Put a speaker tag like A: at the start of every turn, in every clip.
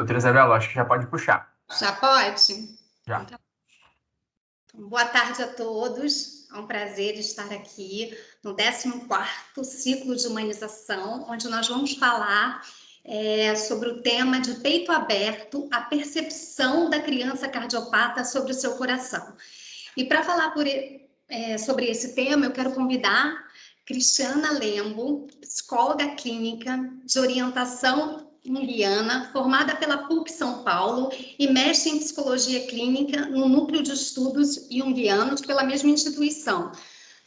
A: Doutora Isabela, acho que já pode puxar.
B: Já pode?
A: Já.
B: Então, boa tarde a todos. É um prazer estar aqui no 14º ciclo de humanização, onde nós vamos falar sobre o tema de peito aberto, a percepção da criança cardiopata sobre o seu coração. E para falar sobre esse tema, eu quero convidar Cristiana Lembo, psicóloga clínica de orientação junguiana, formada pela PUC São Paulo e mestre em psicologia clínica no Núcleo de Estudos Junguianos pela mesma instituição.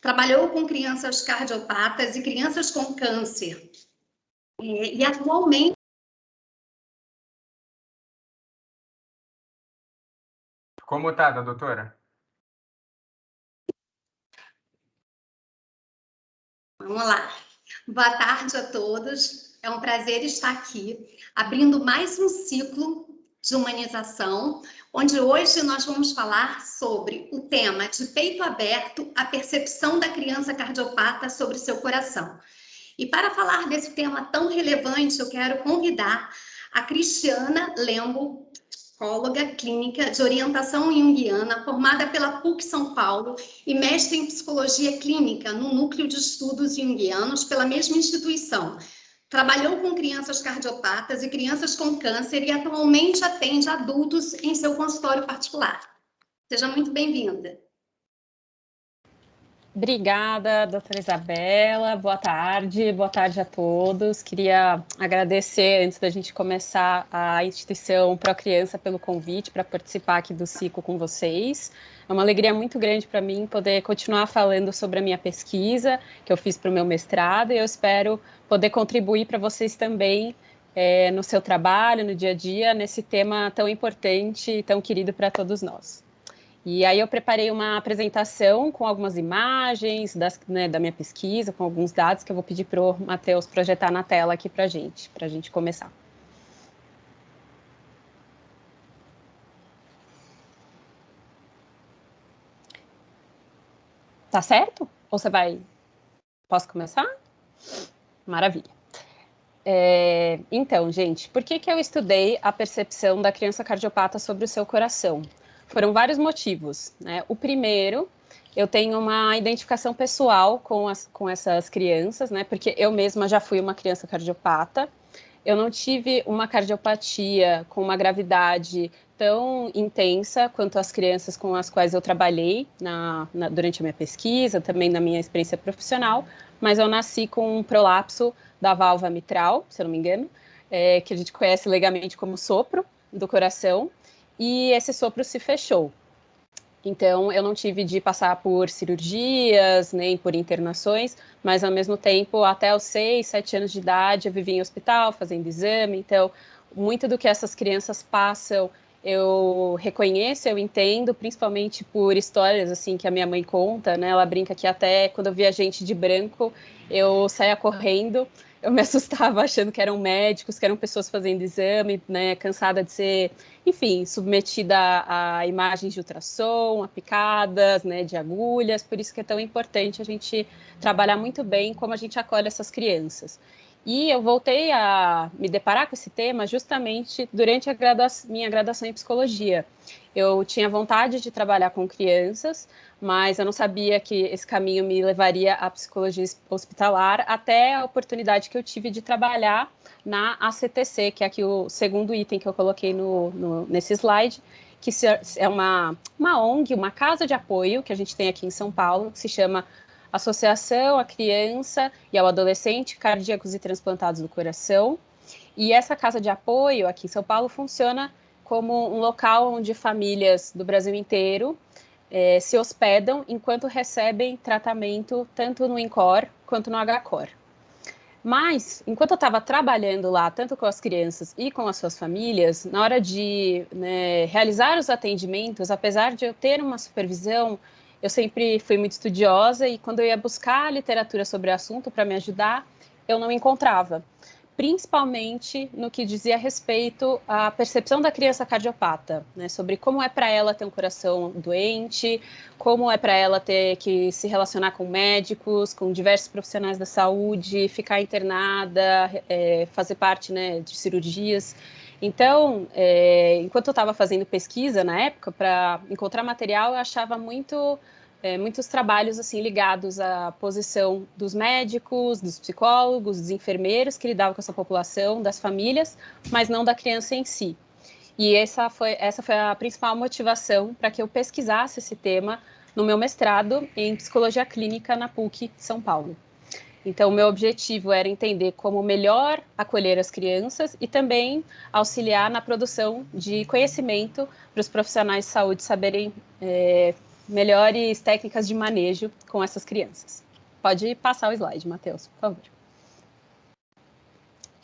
B: Trabalhou com crianças cardiopatas e crianças com câncer. E atualmente
A: Ficou mutada, doutora?
B: Vamos lá. Boa tarde a todos. É um prazer estar aqui, abrindo mais um ciclo de humanização, onde hoje nós vamos falar sobre o tema de peito aberto, a percepção da criança cardiopata sobre seu coração. E para falar desse tema tão relevante, eu quero convidar a Cristiana Lembo, psicóloga clínica de orientação junguiana, formada pela PUC São Paulo e mestre em psicologia clínica no Núcleo de Estudos Junguianos pela mesma instituição. Trabalhou com crianças cardiopatas e crianças com câncer e atualmente atende adultos em seu consultório particular. Seja muito bem-vinda.
C: Obrigada, doutora Isabela. Boa tarde a todos. Queria agradecer, antes da gente começar, a instituição Procriança pelo convite para participar aqui do ciclo com vocês. É uma alegria muito grande para mim poder continuar falando sobre a minha pesquisa, que eu fiz para o meu mestrado, e eu espero poder contribuir para vocês também no seu trabalho, no dia a dia, nesse tema tão importante e tão querido para todos nós. E aí eu preparei uma apresentação com algumas imagens da minha pesquisa, com alguns dados que eu vou pedir para o Matheus projetar na tela aqui para a gente começar. Tá certo? Ou você vai... Posso começar? Maravilha. Então, gente, por que eu estudei a percepção da criança cardiopata sobre o seu coração? Foram vários motivos, né? O primeiro, eu tenho uma identificação pessoal com essas crianças, né? Porque eu mesma já fui uma criança cardiopata. Eu não tive uma cardiopatia com uma gravidade tão intensa quanto as crianças com as quais eu trabalhei durante a minha pesquisa, também na minha experiência profissional, mas eu nasci com um prolapso da válvula mitral, se eu não me engano, que a gente conhece legalmente como sopro do coração, e esse sopro se fechou. Então, eu não tive de passar por cirurgias, nem por internações, mas, ao mesmo tempo, até os 6, 7 anos de idade, eu vivi em hospital, fazendo exame. Então, muito do que essas crianças passam, eu reconheço, eu entendo, principalmente por histórias, assim, que a minha mãe conta, né? Ela brinca que até quando eu via gente de branco, eu saía correndo. Eu me assustava achando que eram médicos, que eram pessoas fazendo exame, né, cansada de ser, enfim, submetida a imagens de ultrassom, a picadas, né, de agulhas. Por isso que é tão importante a gente trabalhar muito bem como a gente acolhe essas crianças. E eu voltei a me deparar com esse tema justamente durante a minha graduação em psicologia. Eu tinha vontade de trabalhar com crianças, mas eu não sabia que esse caminho me levaria à psicologia hospitalar, até a oportunidade que eu tive de trabalhar na ACTC, que é aqui o segundo item que eu coloquei nesse slide, que é uma ONG, uma casa de apoio que a gente tem aqui em São Paulo, que se chama Associação à Criança e ao Adolescente Cardíacos e Transplantados do Coração. E essa casa de apoio aqui em São Paulo funciona como um local onde famílias do Brasil inteiro se hospedam enquanto recebem tratamento tanto no INCOR quanto no HCOR. Mas, enquanto eu estava trabalhando lá, tanto com as crianças e com as suas famílias, na hora de realizar os atendimentos, apesar de eu ter uma supervisão, eu sempre fui muito estudiosa e quando eu ia buscar literatura sobre o assunto para me ajudar, eu não encontrava. principalmente no que dizia respeito à percepção da criança cardiopata, né, sobre como é para ela ter um coração doente, como é para ela ter que se relacionar com médicos, com diversos profissionais da saúde, ficar internada, fazer parte, né, de cirurgias. Então, enquanto eu estava fazendo pesquisa na época para encontrar material, eu achava muitos trabalhos assim ligados à posição dos médicos, dos psicólogos, dos enfermeiros que lidavam com essa população, das famílias, mas não da criança em si. E essa foi a principal motivação para que eu pesquisasse esse tema no meu mestrado em Psicologia Clínica na PUC São Paulo. Então, o meu objetivo era entender como melhor acolher as crianças e também auxiliar na produção de conhecimento para os profissionais de saúde saberem melhores técnicas de manejo com essas crianças. Pode passar o slide, Matheus, por favor.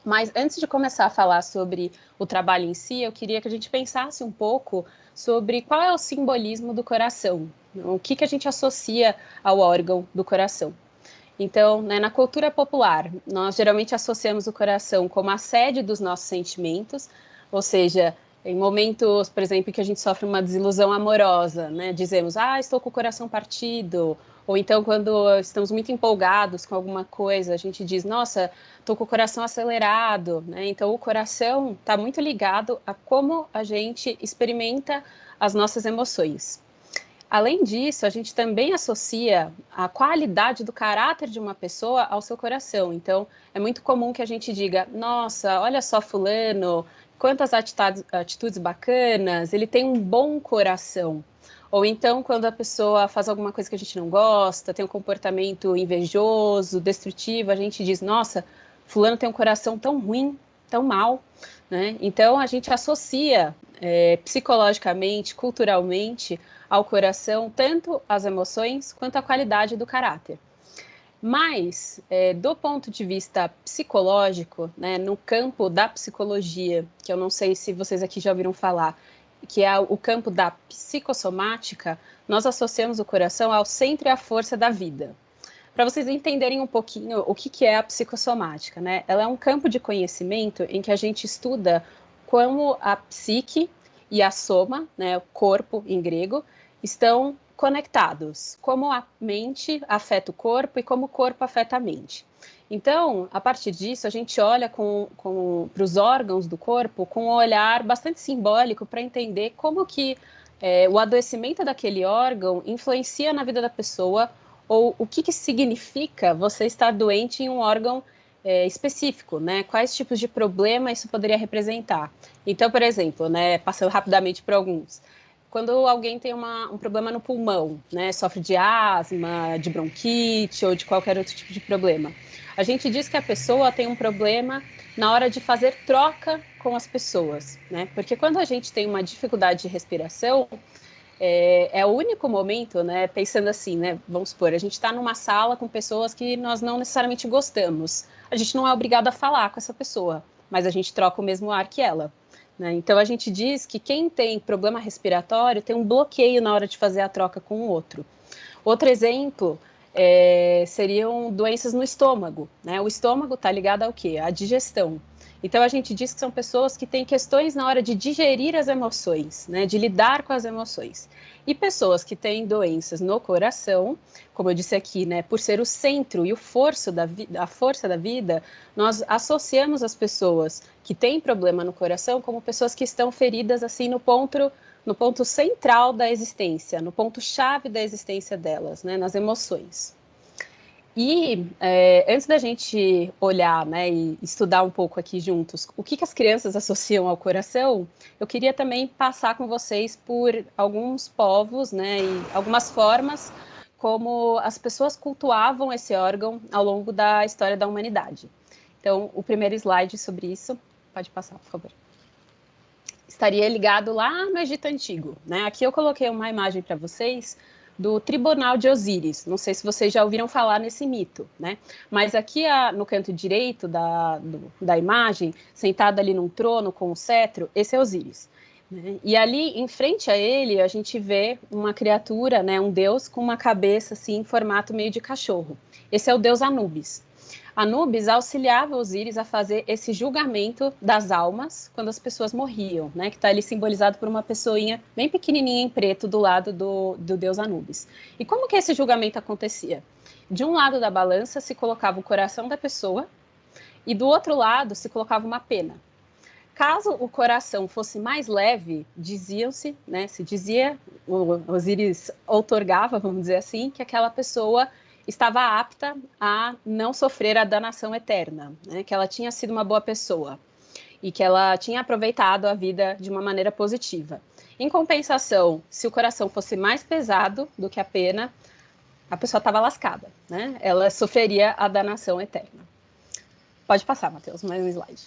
C: Mas antes de começar a falar sobre o trabalho em si, eu queria que a gente pensasse um pouco sobre qual é o simbolismo do coração, o que a gente associa ao órgão do coração. Então, né, na cultura popular, nós geralmente associamos o coração como a sede dos nossos sentimentos, ou seja, em momentos, por exemplo, que a gente sofre uma desilusão amorosa, né, dizemos, estou com o coração partido, ou então quando estamos muito empolgados com alguma coisa, a gente diz, nossa, estou com o coração acelerado, né, então o coração está muito ligado a como a gente experimenta as nossas emoções. Além disso, a gente também associa a qualidade do caráter de uma pessoa ao seu coração. Então, é muito comum que a gente diga, nossa, olha só fulano, quantas atitudes bacanas, ele tem um bom coração. Ou então, quando a pessoa faz alguma coisa que a gente não gosta, tem um comportamento invejoso, destrutivo, a gente diz, nossa, fulano tem um coração tão ruim, tão mal, né? Então, a gente associa psicologicamente, culturalmente, ao coração, tanto as emoções quanto a qualidade do caráter. Mas, do ponto de vista psicológico, né, no campo da psicologia, que eu não sei se vocês aqui já ouviram falar, que é o campo da psicossomática, nós associamos o coração ao centro e à força da vida. Para vocês entenderem um pouquinho o que é a psicossomática, né? Ela é um campo de conhecimento em que a gente estuda como a psique e a soma, né, o corpo em grego, estão conectados, como a mente afeta o corpo e como o corpo afeta a mente. Então, a partir disso, a gente olha para os órgãos do corpo com um olhar bastante simbólico para entender como que o adoecimento daquele órgão influencia na vida da pessoa ou o que significa você estar doente em um órgão específico, né? Quais tipos de problema isso poderia representar. Então, por exemplo, né, passando rapidamente por alguns, quando alguém tem um problema no pulmão, né, sofre de asma, de bronquite ou de qualquer outro tipo de problema, a gente diz que a pessoa tem um problema na hora de fazer troca com as pessoas, né? Porque quando a gente tem uma dificuldade de respiração, é o único momento, né, pensando assim, né, vamos supor, a gente está numa sala com pessoas que nós não necessariamente gostamos, a gente não é obrigado a falar com essa pessoa, mas a gente troca o mesmo ar que ela, né? Então a gente diz que quem tem problema respiratório tem um bloqueio na hora de fazer a troca com o outro. Outro exemplo seriam doenças no estômago, né? O estômago está ligado ao quê? À digestão. Então, a gente diz que são pessoas que têm questões na hora de digerir as emoções, né, de lidar com as emoções. E pessoas que têm doenças no coração, como eu disse aqui, né, por ser o centro e a força da vida, nós associamos as pessoas que têm problema no coração como pessoas que estão feridas assim no ponto central da existência, no ponto-chave da existência delas, né, nas emoções. E antes da gente olhar, né, e estudar um pouco aqui juntos o que as crianças associam ao coração, eu queria também passar com vocês por alguns povos, né, e algumas formas como as pessoas cultuavam esse órgão ao longo da história da humanidade. Então, o primeiro slide sobre isso, pode passar, por favor. Estaria ligado lá no Egito Antigo, né? Aqui eu coloquei uma imagem para vocês do Tribunal de Osíris. Não sei se vocês já ouviram falar nesse mito, né? Mas aqui no canto direito da imagem, sentado ali num trono com o cetro, esse é Osíris, né? E ali, em frente a ele, a gente vê uma criatura, né, um deus com uma cabeça assim, em formato meio de cachorro. Esse é o deus Anubis. Anubis auxiliava Osíris a fazer esse julgamento das almas quando as pessoas morriam, né? Que está ali simbolizado por uma pessoinha bem pequenininha em preto do lado do deus Anubis. E como que esse julgamento acontecia? De um lado da balança se colocava o coração da pessoa e do outro lado se colocava uma pena. Caso o coração fosse mais leve, diziam-se, né, se dizia, o Osíris outorgava, vamos dizer assim, que aquela pessoa estava apta a não sofrer a danação eterna, né, que ela tinha sido uma boa pessoa e que ela tinha aproveitado a vida de uma maneira positiva. Em compensação, se o coração fosse mais pesado do que a pena, a pessoa estava lascada, né? Ela sofreria a danação eterna. Pode passar, Matheus, mais um slide.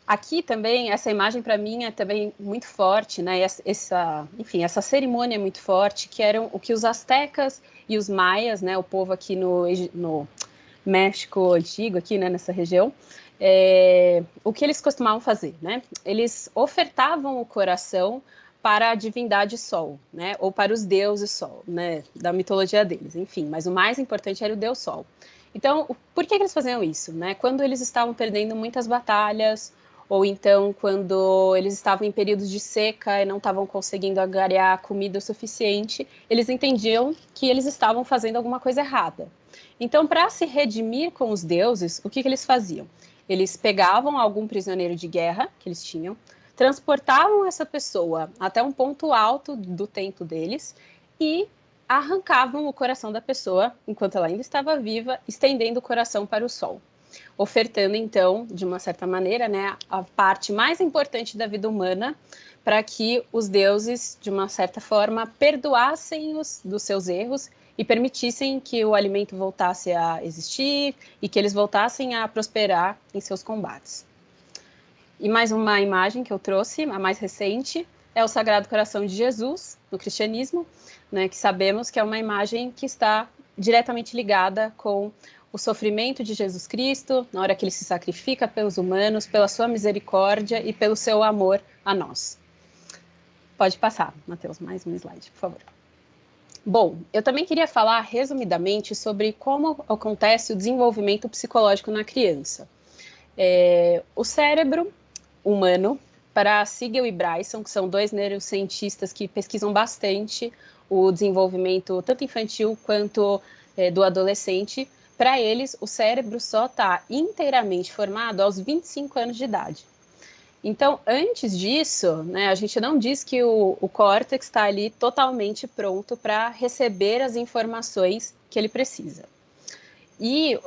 C: Aqui também, essa imagem para mim é também muito forte, né? Essa cerimônia é muito forte, que eram o que os astecas e os maias, né? O povo aqui no México antigo, aqui, né? Nessa região, o que eles costumavam fazer, né? Eles ofertavam o coração para a divindade Sol, né? Ou para os deuses Sol, né? Da mitologia deles, enfim. Mas o mais importante era o deus Sol. Então, por que eles faziam isso, né? Quando eles estavam perdendo muitas batalhas, ou então quando eles estavam em períodos de seca e não estavam conseguindo angariar comida o suficiente, eles entendiam que eles estavam fazendo alguma coisa errada. Então, para se redimir com os deuses, o que eles faziam? Eles pegavam algum prisioneiro de guerra que eles tinham, transportavam essa pessoa até um ponto alto do templo deles e arrancavam o coração da pessoa enquanto ela ainda estava viva, estendendo o coração para o sol, ofertando, então, de uma certa maneira, né, a parte mais importante da vida humana para que os deuses, de uma certa forma, perdoassem-os dos seus erros e permitissem que o alimento voltasse a existir e que eles voltassem a prosperar em seus combates. E mais uma imagem que eu trouxe, a mais recente, é o Sagrado Coração de Jesus, no cristianismo, né, que sabemos que é uma imagem que está diretamente ligada com o sofrimento de Jesus Cristo, na hora que ele se sacrifica pelos humanos, pela sua misericórdia e pelo seu amor a nós. Pode passar, Matheus, mais um slide, por favor. Bom, eu também queria falar resumidamente sobre como acontece o desenvolvimento psicológico na criança. O cérebro humano, para Siegel e Bryson, que são dois neurocientistas que pesquisam bastante o desenvolvimento tanto infantil quanto do adolescente, para eles o cérebro só está inteiramente formado aos 25 anos de idade. Então, antes disso, né, a gente não diz que o córtex está ali totalmente pronto para receber as informações que ele precisa. E,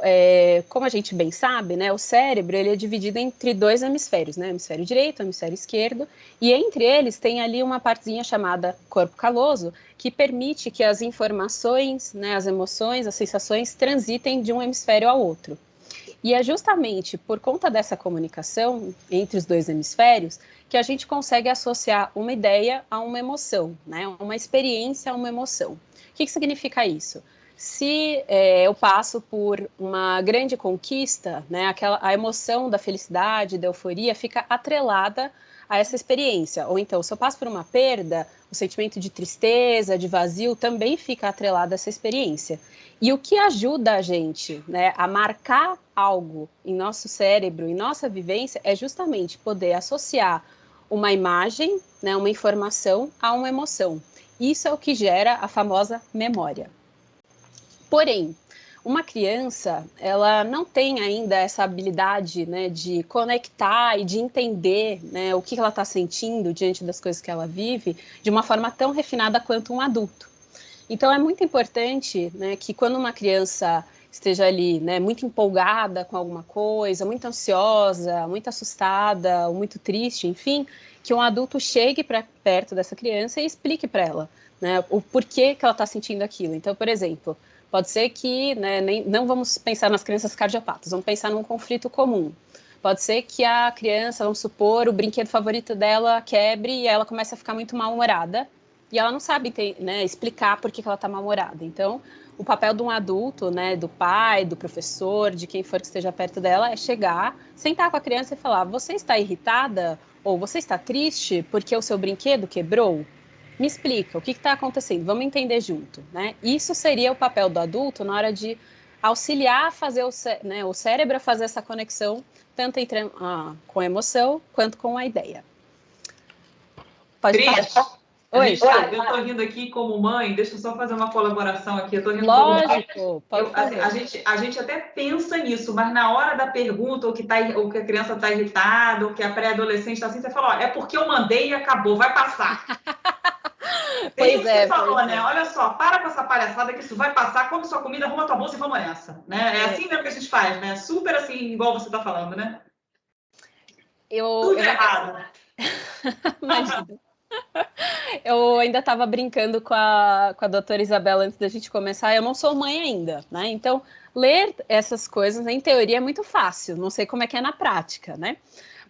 C: como a gente bem sabe, né, o cérebro ele é dividido entre dois hemisférios, né, hemisfério direito, hemisfério esquerdo, e entre eles tem ali uma partezinha chamada corpo caloso, que permite que as informações, né, as emoções, as sensações transitem de um hemisfério ao outro. E é justamente por conta dessa comunicação entre os dois hemisférios que a gente consegue associar uma ideia a uma emoção, né, uma experiência a uma emoção. O que significa isso? Se eu passo por uma grande conquista, né, a emoção da felicidade, da euforia, fica atrelada a essa experiência. Ou então, se eu passo por uma perda, o sentimento de tristeza, de vazio, também fica atrelado a essa experiência. E o que ajuda a gente, né, a marcar algo em nosso cérebro, em nossa vivência, é justamente poder associar uma imagem, né, uma informação a uma emoção. Isso é o que gera a famosa memória. Porém, uma criança, ela não tem ainda essa habilidade, né, de conectar e de entender, né, o que ela está sentindo diante das coisas que ela vive de uma forma tão refinada quanto um adulto. Então, é muito importante, né, que quando uma criança esteja ali, né, muito empolgada com alguma coisa, muito ansiosa, muito assustada, ou muito triste, enfim, que um adulto chegue para perto dessa criança e explique para ela, né, o porquê que ela está sentindo aquilo. Então, por exemplo, pode ser que, né, não vamos pensar nas crianças cardiopatas, vamos pensar num conflito comum. Pode ser que a criança, vamos supor, o brinquedo favorito dela quebre e ela começa a ficar muito mal-humorada e ela não sabe, né, explicar por que ela está mal-humorada. Então, o papel de um adulto, né, do pai, do professor, de quem for que esteja perto dela, é chegar, sentar com a criança e falar: você está irritada ou você está triste porque o seu brinquedo quebrou? Me explica, o que está acontecendo? Vamos entender junto, né? Isso seria o papel do adulto na hora de auxiliar a fazer o cérebro a fazer essa conexão, tanto com a emoção, quanto com a ideia. Pode falar.
D: Oi. Eu estou rindo aqui como mãe, deixa eu só fazer uma colaboração aqui. Eu tô rindo
C: Lógico, pode fazer.
D: A gente até pensa nisso, mas na hora da pergunta, ou que a criança está irritada, ou que a pré-adolescente está assim, você fala, ó, é porque eu mandei e acabou, vai passar.
C: Pois é.
D: Você falou, né? Olha só, para com essa palhaçada que isso vai passar, come sua comida, arruma tua bolsa e vamos nessa. Né? É assim mesmo que a gente faz, né? Super assim, igual você está falando, né? Tudo errado.
C: Imagina. Eu ainda estava brincando com a doutora Isabela antes da gente começar. Eu não sou mãe ainda, né? Então, ler essas coisas, em teoria, é muito fácil. Não sei como é que é na prática, né?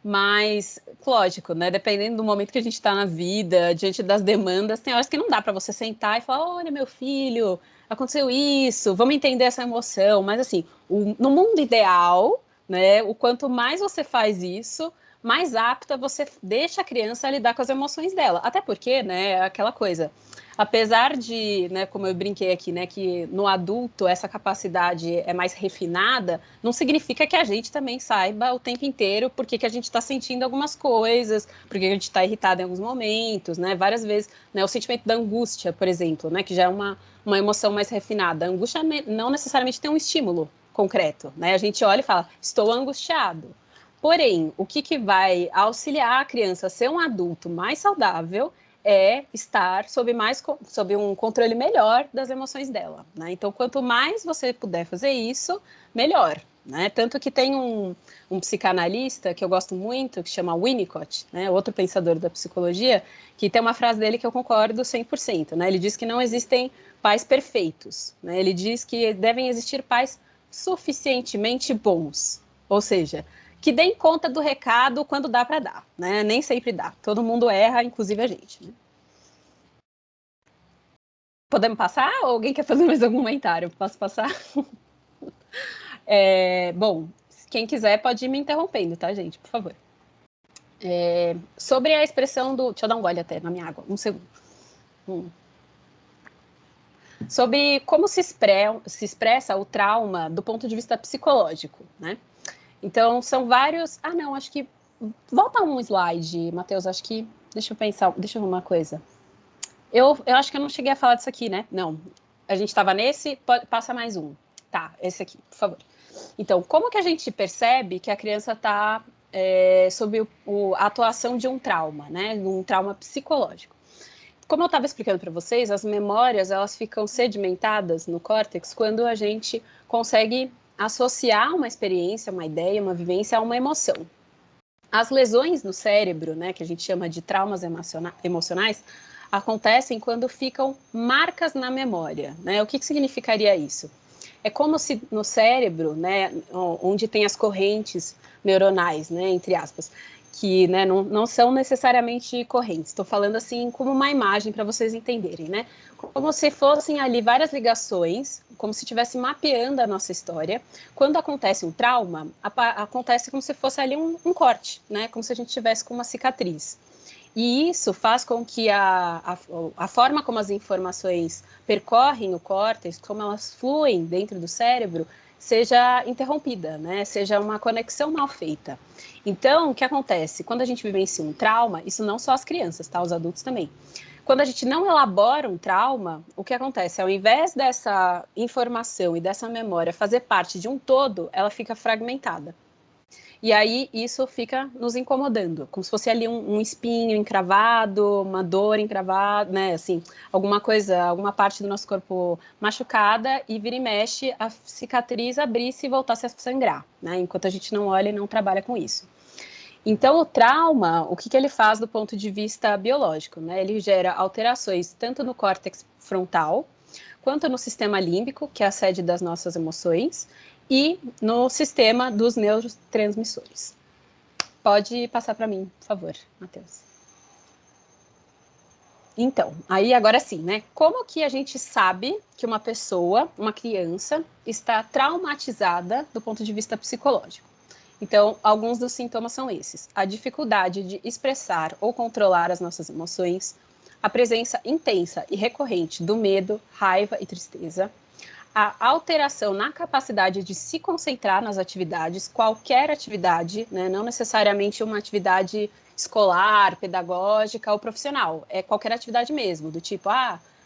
C: Mas, lógico, né? Dependendo do momento que a gente está na vida, diante das demandas, tem horas que não dá para você sentar e falar: olha, meu filho, aconteceu isso, vamos entender essa emoção. Mas, assim, no mundo ideal, né? O quanto mais você faz isso, mais apta você deixa a criança a lidar com as emoções dela. Até porque, né, aquela coisa, apesar de, né, como eu brinquei aqui, né, que no adulto essa capacidade é mais refinada, não significa que a gente também saiba o tempo inteiro por que a gente está sentindo algumas coisas, por que a gente está irritado em alguns momentos, né, várias vezes, né, o sentimento da angústia, por exemplo, né, que já é uma emoção mais refinada. A angústia não necessariamente tem um estímulo concreto, né, a gente olha e fala, estou angustiado. Porém, o que vai auxiliar a criança a ser um adulto mais saudável é estar sob um controle melhor das emoções dela, né? Então, quanto mais você puder fazer isso, melhor, né? Tanto que tem um psicanalista que eu gosto muito, que chama Winnicott, né? Outro pensador da psicologia, que tem uma frase dele que eu concordo 100%, né? Ele diz que não existem pais perfeitos, né? Ele diz que devem existir pais suficientemente bons, ou seja, que deem conta do recado quando dá para dar, né? Nem sempre dá. Todo mundo erra, inclusive a gente. Né? Podemos passar? Ou alguém quer fazer mais algum comentário? Posso passar? Bom, quem quiser pode ir me interrompendo, tá, gente? Por favor. Sobre a expressão do... Deixa eu dar um gole até na minha água. Um segundo. Sobre como se expressa o trauma do ponto de vista psicológico, né? Então, são vários... Ah, não, acho que... Volta um slide, Matheus, acho que... Deixa eu pensar, deixa eu ver uma coisa. Eu acho que eu não cheguei a falar disso aqui, né? Não, a gente estava nesse, passa mais um. Tá, esse aqui, por favor. Então, como que a gente percebe que a criança está sob a atuação de um trauma, né? De um trauma psicológico. Como eu estava explicando para vocês, as memórias, elas ficam sedimentadas no córtex quando a gente consegue associar uma experiência, uma ideia, uma vivência a uma emoção. As lesões no cérebro, né, que a gente chama de traumas emocionais, acontecem quando ficam marcas na memória, né? O que significaria isso? É como se no cérebro, né, onde tem as correntes neuronais, né, entre aspas, que, né, não são necessariamente correntes. Estou falando assim como uma imagem para vocês entenderem, né? Como se fossem ali várias ligações, como se estivesse mapeando a nossa história. Quando acontece um trauma, acontece como se fosse ali um corte, né? Como se a gente tivesse com uma cicatriz. E isso faz com que a forma como as informações percorrem o córtex, como elas fluem dentro do cérebro, seja interrompida, né? Seja uma conexão mal feita. Então, o que acontece? Quando a gente vivencia um trauma, isso não só as crianças, tá? Os adultos também. Quando a gente não elabora um trauma, o que acontece? Ao invés dessa informação e dessa memória fazer parte de um todo, ela fica fragmentada. E aí isso fica nos incomodando, como se fosse ali um espinho encravado, uma dor encravada, né, assim, alguma coisa, alguma parte do nosso corpo machucada e vira e mexe, a cicatriz abrisse e voltasse a sangrar, né, enquanto a gente não olha e não trabalha com isso. Então, o trauma, o que ele faz do ponto de vista biológico, né, ele gera alterações tanto no córtex frontal, quanto no sistema límbico, que é a sede das nossas emoções, e no sistema dos neurotransmissores. Pode passar para mim, por favor, Matheus. Então, aí agora sim, né? Como que a gente sabe que uma pessoa, uma criança, está traumatizada do ponto de vista psicológico? Então, alguns dos sintomas são esses. A dificuldade de expressar ou controlar as nossas emoções, a presença intensa e recorrente do medo, raiva e tristeza, a alteração na capacidade de se concentrar nas atividades, qualquer atividade, né, não necessariamente uma atividade escolar, pedagógica ou profissional, é qualquer atividade mesmo, do tipo,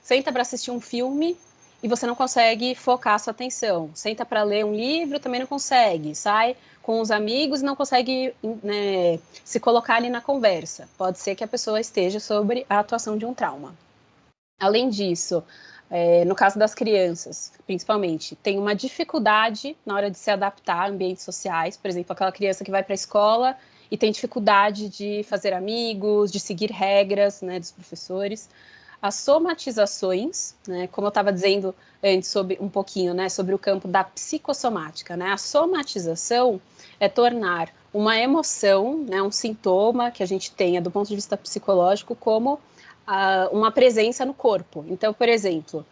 C: senta para assistir um filme e você não consegue focar a sua atenção, senta para ler um livro, também não consegue, sai com os amigos e não consegue, né, se colocar ali na conversa. Pode ser que a pessoa esteja sobre a atuação de um trauma. Além disso, no caso das crianças, principalmente, tem uma dificuldade na hora de se adaptar a ambientes sociais, por exemplo, aquela criança que vai para a escola e tem dificuldade de fazer amigos, de seguir regras, né, dos professores. As somatizações, né, como eu estava dizendo antes sobre um pouquinho, né, sobre o campo da psicossomática, né, a somatização é tornar uma emoção, né, um sintoma que a gente tenha do ponto de vista psicológico como uma presença no corpo. Então, por exemplo,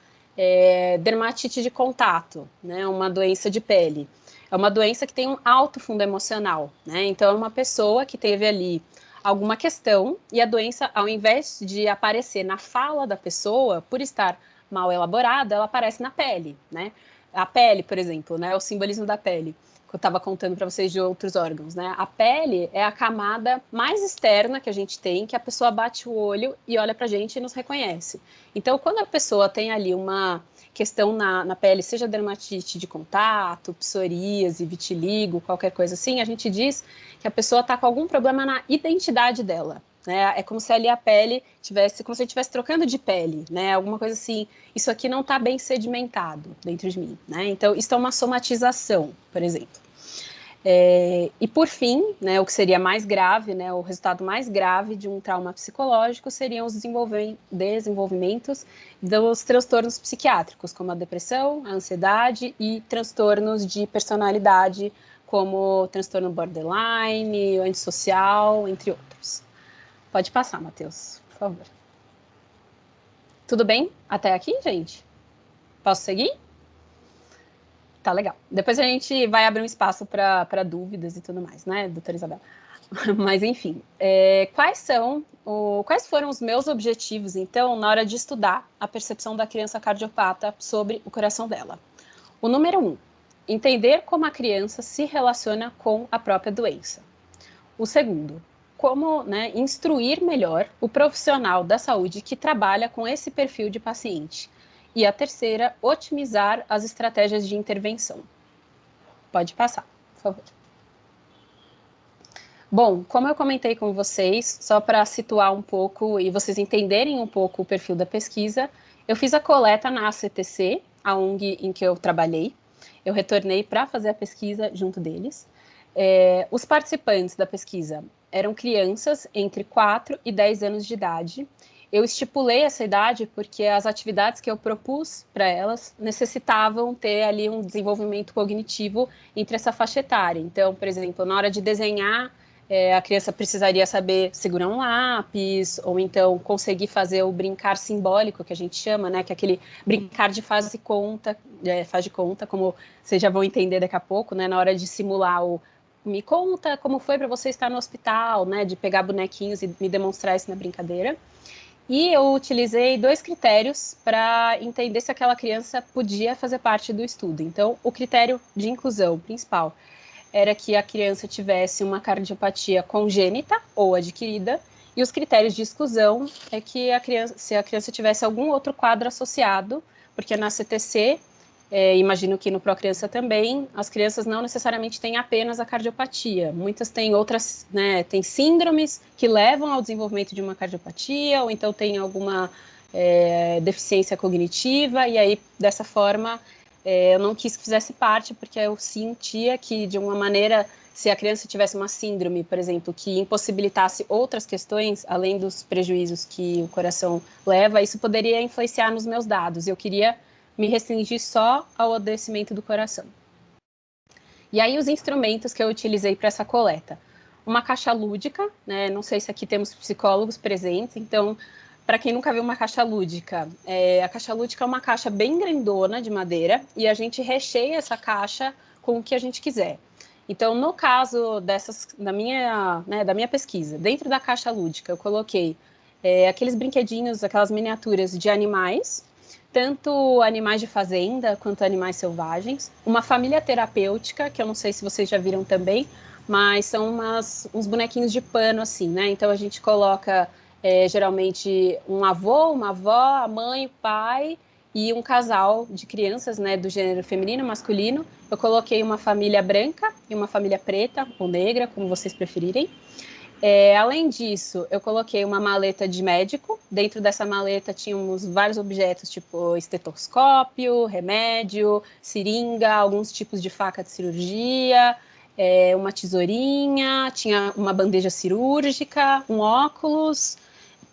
C: dermatite de contato, né, uma doença de pele. É uma doença que tem um alto fundo emocional, né? Então, é uma pessoa que teve ali alguma questão e a doença, ao invés de aparecer na fala da pessoa, por estar mal elaborada, ela aparece na pele, né? A pele, por exemplo, né? O simbolismo da pele, que eu estava contando para vocês de outros órgãos, né? A pele é a camada mais externa que a gente tem, que a pessoa bate o olho e olha para a gente e nos reconhece. Então, quando a pessoa tem ali uma questão na pele, seja dermatite de contato, psoríase, vitiligo, qualquer coisa assim, a gente diz que a pessoa está com algum problema na identidade dela, né? É como se ali a pele tivesse, como se a gente estivesse trocando de pele, né? Alguma coisa assim, isso aqui não está bem sedimentado dentro de mim, né? Então, isso é uma somatização, por exemplo. E por fim, né, o que seria mais grave, né, o resultado mais grave de um trauma psicológico seriam os desenvolvimentos dos transtornos psiquiátricos, como a depressão, a ansiedade e transtornos de personalidade, como transtorno borderline, antissocial, entre outros. Pode passar, Matheus, por favor. Tudo bem até aqui, gente? Posso seguir? Tá legal. Depois a gente vai abrir um espaço para dúvidas e tudo mais, né, doutora Isabela? Mas, enfim, quais foram os meus objetivos, então, na hora de estudar a percepção da criança cardiopata sobre o coração dela? O número 1, entender como a criança se relaciona com a própria doença. O segundo, como, né, instruir melhor o profissional da saúde que trabalha com esse perfil de paciente. E a terceira, otimizar as estratégias de intervenção. Pode passar, por favor. Bom, como eu comentei com vocês, só para situar um pouco e vocês entenderem um pouco o perfil da pesquisa, eu fiz a coleta na ACTC, a ONG em que eu trabalhei. Eu retornei para fazer a pesquisa junto deles. Os participantes da pesquisa eram crianças entre 4 e 10 anos de idade. Eu estipulei essa idade porque as atividades que eu propus para elas necessitavam ter ali um desenvolvimento cognitivo entre essa faixa etária. Então, por exemplo, na hora de desenhar, a criança precisaria saber segurar um lápis, ou então conseguir fazer o brincar simbólico, que a gente chama, né? Que é aquele brincar de faz de conta, como vocês já vão entender daqui a pouco, né? Na hora de simular me conta como foi para você estar no hospital, né? De pegar bonequinhos e me demonstrar isso na brincadeira. E eu utilizei 2 critérios para entender se aquela criança podia fazer parte do estudo. Então, o critério de inclusão principal era que a criança tivesse uma cardiopatia congênita ou adquirida, e os critérios de exclusão é que se a criança tivesse algum outro quadro associado, porque na CTC, imagino que no Procriança também, as crianças não necessariamente têm apenas a cardiopatia, muitas têm outras, né, têm síndromes que levam ao desenvolvimento de uma cardiopatia, ou então tem alguma deficiência cognitiva, e aí, dessa forma, eu não quis que fizesse parte, porque eu sentia que, de uma maneira, se a criança tivesse uma síndrome, por exemplo, que impossibilitasse outras questões, além dos prejuízos que o coração leva, isso poderia influenciar nos meus dados. Eu queria me restringir só ao adoecimento do coração. E aí, os instrumentos que eu utilizei para essa coleta. Uma caixa lúdica, né? Não sei se aqui temos psicólogos presentes, então, para quem nunca viu uma caixa lúdica, a caixa lúdica é uma caixa bem grandona de madeira e a gente recheia essa caixa com o que a gente quiser. Então, no caso da minha pesquisa, dentro da caixa lúdica, eu coloquei aqueles brinquedinhos, aquelas miniaturas de animais, tanto animais de fazenda quanto animais selvagens. Uma família terapêutica, que eu não sei se vocês já viram também, mas são uns bonequinhos de pano, assim, né? Então a gente coloca geralmente um avô, uma avó, a mãe, o pai e um casal de crianças, né, do gênero feminino, masculino. Eu coloquei uma família branca e uma família preta ou negra, como vocês preferirem. Além disso, eu coloquei uma maleta de médico. Dentro dessa maleta tínhamos vários objetos, tipo estetoscópio, remédio, seringa, alguns tipos de faca de cirurgia, uma tesourinha, tinha uma bandeja cirúrgica, um óculos,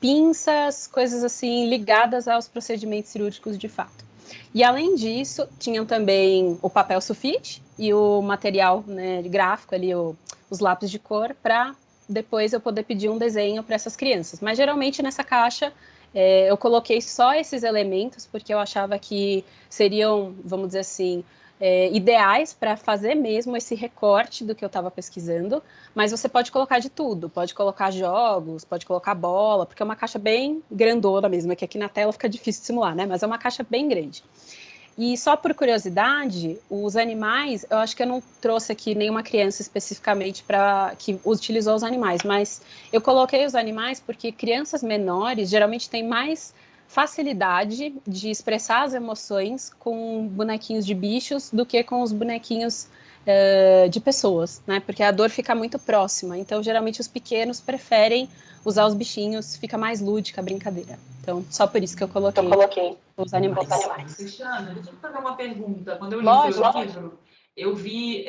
C: pinças, coisas assim ligadas aos procedimentos cirúrgicos de fato. E além disso, tinham também o papel sulfite e o material, né, gráfico ali, os lápis de cor, para depois eu poder pedir um desenho para essas crianças. Mas geralmente nessa caixa eu coloquei só esses elementos porque eu achava que seriam, vamos dizer assim, ideais para fazer mesmo esse recorte do que eu estava pesquisando, mas você pode colocar de tudo, pode colocar jogos, pode colocar bola, porque é uma caixa bem grandona mesmo, que aqui na tela fica difícil de simular, né? Mas é uma caixa bem grande. E só por curiosidade, os animais, eu acho que eu não trouxe aqui nenhuma criança especificamente que utilizou os animais, mas eu coloquei os animais porque crianças menores geralmente têm mais facilidade de expressar as emoções com bonequinhos de bichos do que com os bonequinhos de pessoas, né? Porque a dor fica muito próxima. Então, geralmente, os pequenos preferem usar os bichinhos, fica mais lúdica a brincadeira. Então, só por isso que eu coloquei os animais.
D: Cristiana, deixa eu fazer uma pergunta. Quando eu li o seu livro, eu vi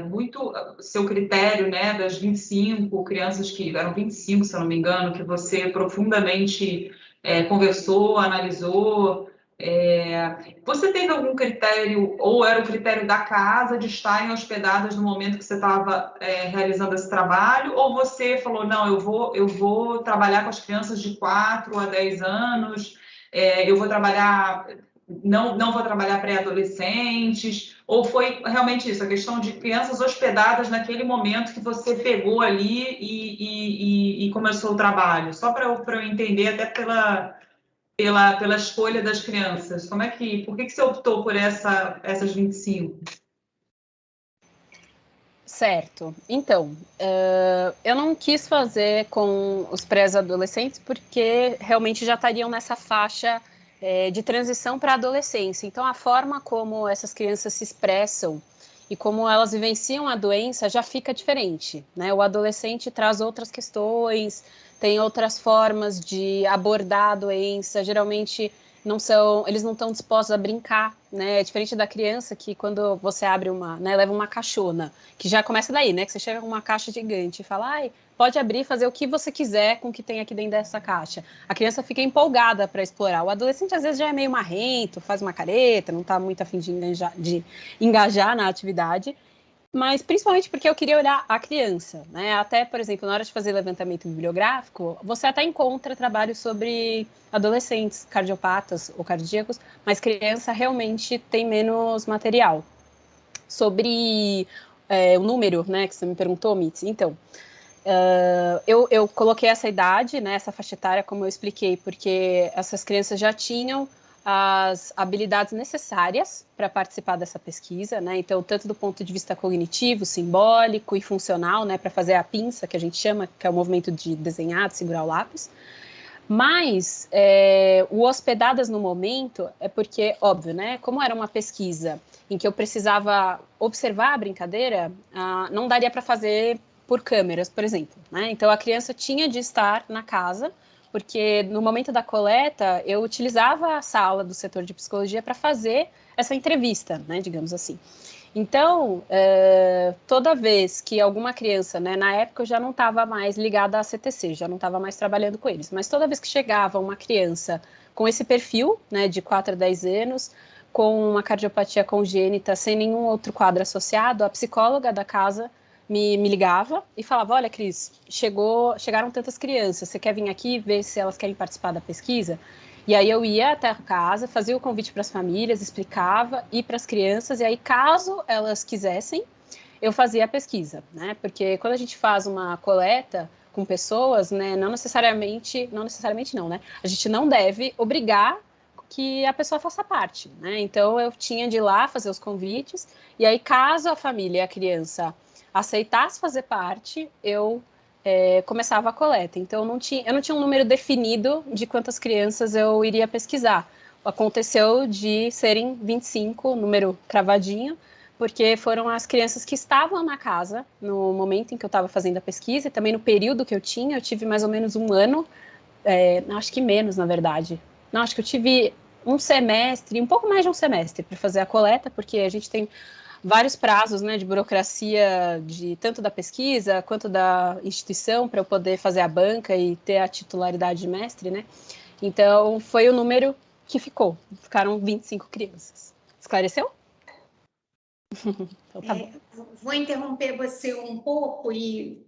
D: muito seu critério, né, das 25 crianças que eram 25, se eu não me engano, que você profundamente conversou, analisou. Você teve algum critério, ou era o critério da casa de estarem hospedadas no momento que você estava realizando esse trabalho, ou você falou, não, eu vou trabalhar com as crianças de 4 a 10 anos, eu vou trabalhar, não vou trabalhar pré-adolescentes, ou foi realmente isso, a questão de crianças hospedadas naquele momento que você pegou ali e começou o trabalho? Só para eu entender, até pela escolha das crianças. Por que você optou por essas 25?
C: Certo. Então, eu não quis fazer com os pré-adolescentes porque realmente já estariam nessa faixa de transição para a adolescência. Então, a forma como essas crianças se expressam e como elas vivenciam a doença já fica diferente, né? O adolescente traz outras questões, tem outras formas de abordar a doença, geralmente eles não estão dispostos a brincar, né? É diferente da criança que quando você abre leva uma caixona, que já começa daí, né? Que você chega com uma caixa gigante e fala, ai, pode abrir e fazer o que você quiser com o que tem aqui dentro dessa caixa. A criança fica empolgada para explorar. O adolescente às vezes já é meio marrento, faz uma careta, não está muito afim de engajar na atividade. Mas principalmente porque eu queria olhar a criança, né? Até, por exemplo, na hora de fazer levantamento bibliográfico, você até encontra trabalhos sobre adolescentes cardiopatas ou cardíacos, mas criança realmente tem menos material. Sobre o número, né, que você me perguntou, Mitz, então, eu coloquei essa idade, né, essa faixa etária, como eu expliquei, porque essas crianças já tinham as habilidades necessárias para participar dessa pesquisa, né? Então, tanto do ponto de vista cognitivo, simbólico e funcional, né, para fazer a pinça, que a gente chama, que é o movimento de desenhar, de segurar o lápis. Mas o hospedadas no momento é porque, óbvio, né, como era uma pesquisa em que eu precisava observar a brincadeira, não daria para fazer por câmeras, por exemplo, né? Então, a criança tinha de estar na casa, porque no momento da coleta eu utilizava a sala do setor de psicologia para fazer essa entrevista, né, digamos assim. Então, toda vez que alguma criança, né, na época eu já não estava mais ligada à CTC, já não estava mais trabalhando com eles, mas toda vez que chegava uma criança com esse perfil, né, de 4 a 10 anos, com uma cardiopatia congênita, sem nenhum outro quadro associado, a psicóloga da casa me ligava e falava, olha, Cris, chegaram tantas crianças, você quer vir aqui ver se elas querem participar da pesquisa? E aí eu ia até a casa, fazia o convite para as famílias, explicava, e para as crianças, e aí caso elas quisessem, eu fazia a pesquisa, né? Porque quando a gente faz uma coleta com pessoas, né, não necessariamente não, né? A gente não deve obrigar que a pessoa faça parte, né? Então, eu tinha de ir lá fazer os convites, e aí, caso a família e a criança aceitasse fazer parte, eu começava a coleta. Então, eu não tinha um número definido de quantas crianças eu iria pesquisar. Aconteceu de serem 25, número cravadinho, porque foram as crianças que estavam na casa no momento em que eu estava fazendo a pesquisa, e também no período que eu tive mais ou menos um ano, acho que menos, na verdade. Não, acho que eu tive um semestre, um pouco mais de um semestre para fazer a coleta, porque a gente tem vários prazos, né, de burocracia, tanto da pesquisa quanto da instituição, para eu poder fazer a banca e ter a titularidade de mestre, né? Então, foi o número que ficou. Ficaram 25 crianças. Esclareceu? Então, tá bom.
B: Vou interromper você um pouco e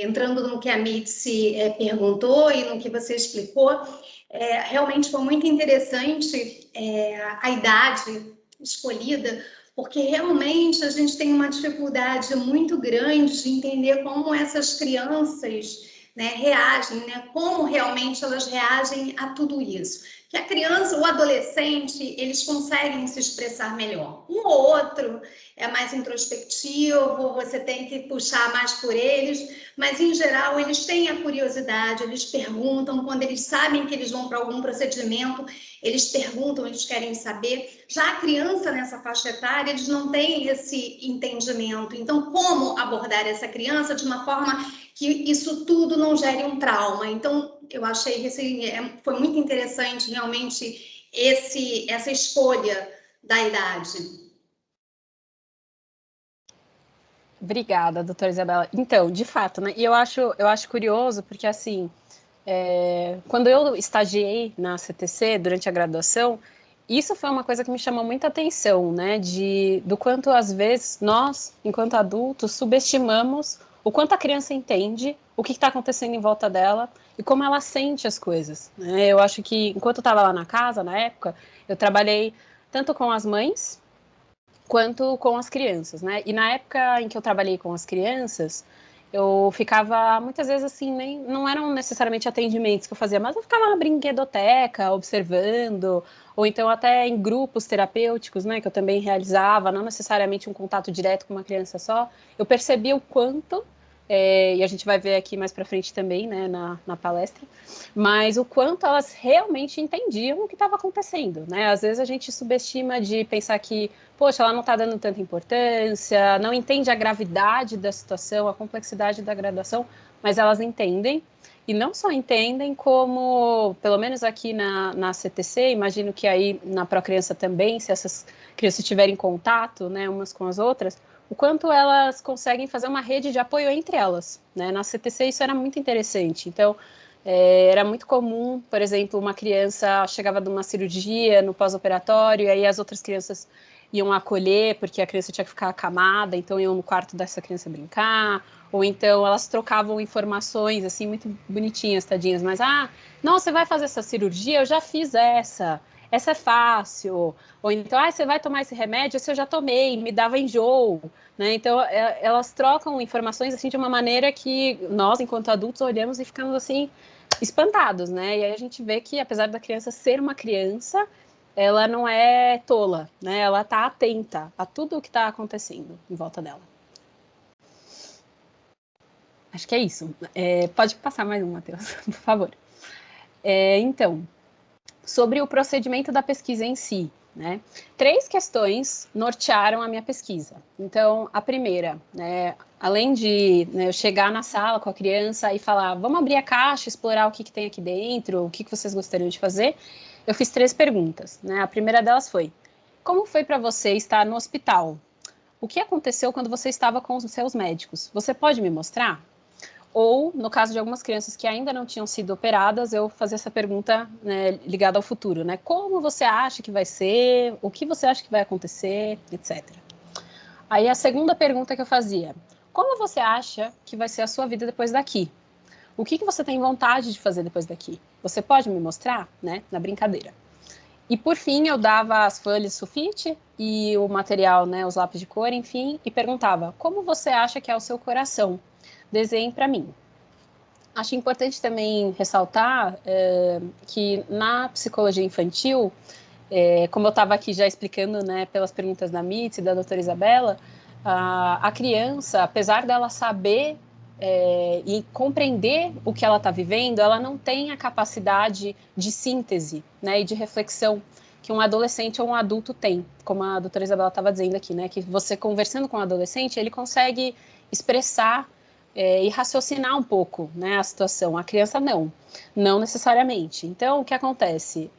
B: entrando no que a Mitzi perguntou e no que você explicou, realmente foi muito interessante a idade escolhida, porque realmente a gente tem uma dificuldade muito grande de entender como essas crianças, né, reagem, né, como realmente elas reagem a tudo isso. Que a criança, o adolescente, eles conseguem se expressar melhor. Um ou outro é mais introspectivo, você tem que puxar mais por eles, mas em geral eles têm a curiosidade, eles perguntam, quando eles sabem que eles vão para algum procedimento, eles perguntam, eles querem saber. Já a criança nessa faixa etária, eles não têm esse entendimento. Então, como abordar essa criança de uma forma que isso tudo não gere um trauma? Então, eu achei que foi muito interessante realmente essa escolha da idade.
C: Obrigada, doutora Isabela. Então, de fato, né? E eu acho curioso, porque assim, quando eu estagiei na CTC durante a graduação, isso foi uma coisa que me chamou muita atenção, né? Do quanto, às vezes, nós, enquanto adultos, subestimamos o quanto a criança entende o que está acontecendo em volta dela e como ela sente as coisas, né? Eu acho que, enquanto eu estava lá na casa, na época, eu trabalhei tanto com as mães quanto com as crianças, né? E na época em que eu trabalhei com as crianças, eu ficava, muitas vezes, assim, não eram necessariamente atendimentos que eu fazia, mas eu ficava na brinquedoteca, observando, ou então até em grupos terapêuticos, né, que eu também realizava, não necessariamente um contato direto com uma criança só. Eu percebi o quanto, e a gente vai ver aqui mais para frente também, né, na palestra, mas o quanto elas realmente entendiam o que estava acontecendo, né? Às vezes a gente subestima de pensar que, poxa, ela não está dando tanta importância, não entende a gravidade da situação, a complexidade da graduação, mas elas entendem, e não só entendem, como, pelo menos aqui na CTC, imagino que aí na Procriança também, se essas crianças tiverem contato, né, umas com as outras, o quanto elas conseguem fazer uma rede de apoio entre elas, né? Na CTC isso era muito interessante. Então, era muito comum, por exemplo, uma criança chegava de uma cirurgia no pós-operatório, e aí as outras crianças iam acolher, porque a criança tinha que ficar acamada, então iam no quarto dessa criança brincar, ou então elas trocavam informações, assim, muito bonitinhas, tadinhas, mas, não, você vai fazer essa cirurgia? Eu já fiz essa é fácil, ou então, você vai tomar esse remédio? Esse eu já tomei, me dava enjoo, né? Então, elas trocam informações, assim, de uma maneira que nós, enquanto adultos, olhamos e ficamos, assim, espantados, né? E aí a gente vê que, apesar da criança ser uma criança, ela não é tola, né? Ela está atenta a tudo o que está acontecendo em volta dela. Acho que é isso. Pode passar mais um, Matheus, por favor. Então, sobre o procedimento da pesquisa em si, né? 3 questões nortearam a minha pesquisa. Então, a primeira, né, além de eu chegar na sala com a criança e falar, vamos abrir a caixa, explorar o que tem aqui dentro, o que vocês gostariam de fazer, eu fiz 3 perguntas, né? A primeira delas foi, como foi para você estar no hospital? O que aconteceu quando você estava com os seus médicos? Você pode me mostrar? Ou, no caso de algumas crianças que ainda não tinham sido operadas, eu fazia essa pergunta, né, ligada ao futuro, né? Como você acha que vai ser? O que você acha que vai acontecer? Etc. Aí a segunda pergunta que eu fazia, como você acha que vai ser a sua vida depois daqui? O que você tem vontade de fazer depois daqui? Você pode me mostrar, né? Na brincadeira. E por fim, eu dava as folhas sulfite e o material, né, os lápis de cor, enfim, e perguntava, como você acha que é o seu coração? Desenhe para mim. Acho importante também ressaltar que na psicologia infantil, como eu estava aqui já explicando, né, pelas perguntas da Mitz e da doutora Isabela, a criança, apesar dela saber e compreender o que ela está vivendo, ela não tem a capacidade de síntese, né, e de reflexão que um adolescente ou um adulto tem, como a doutora Isabela estava dizendo aqui, né, que você conversando com um adolescente, ele consegue expressar e raciocinar um pouco, né, a situação. A criança não necessariamente. Então, o que acontece?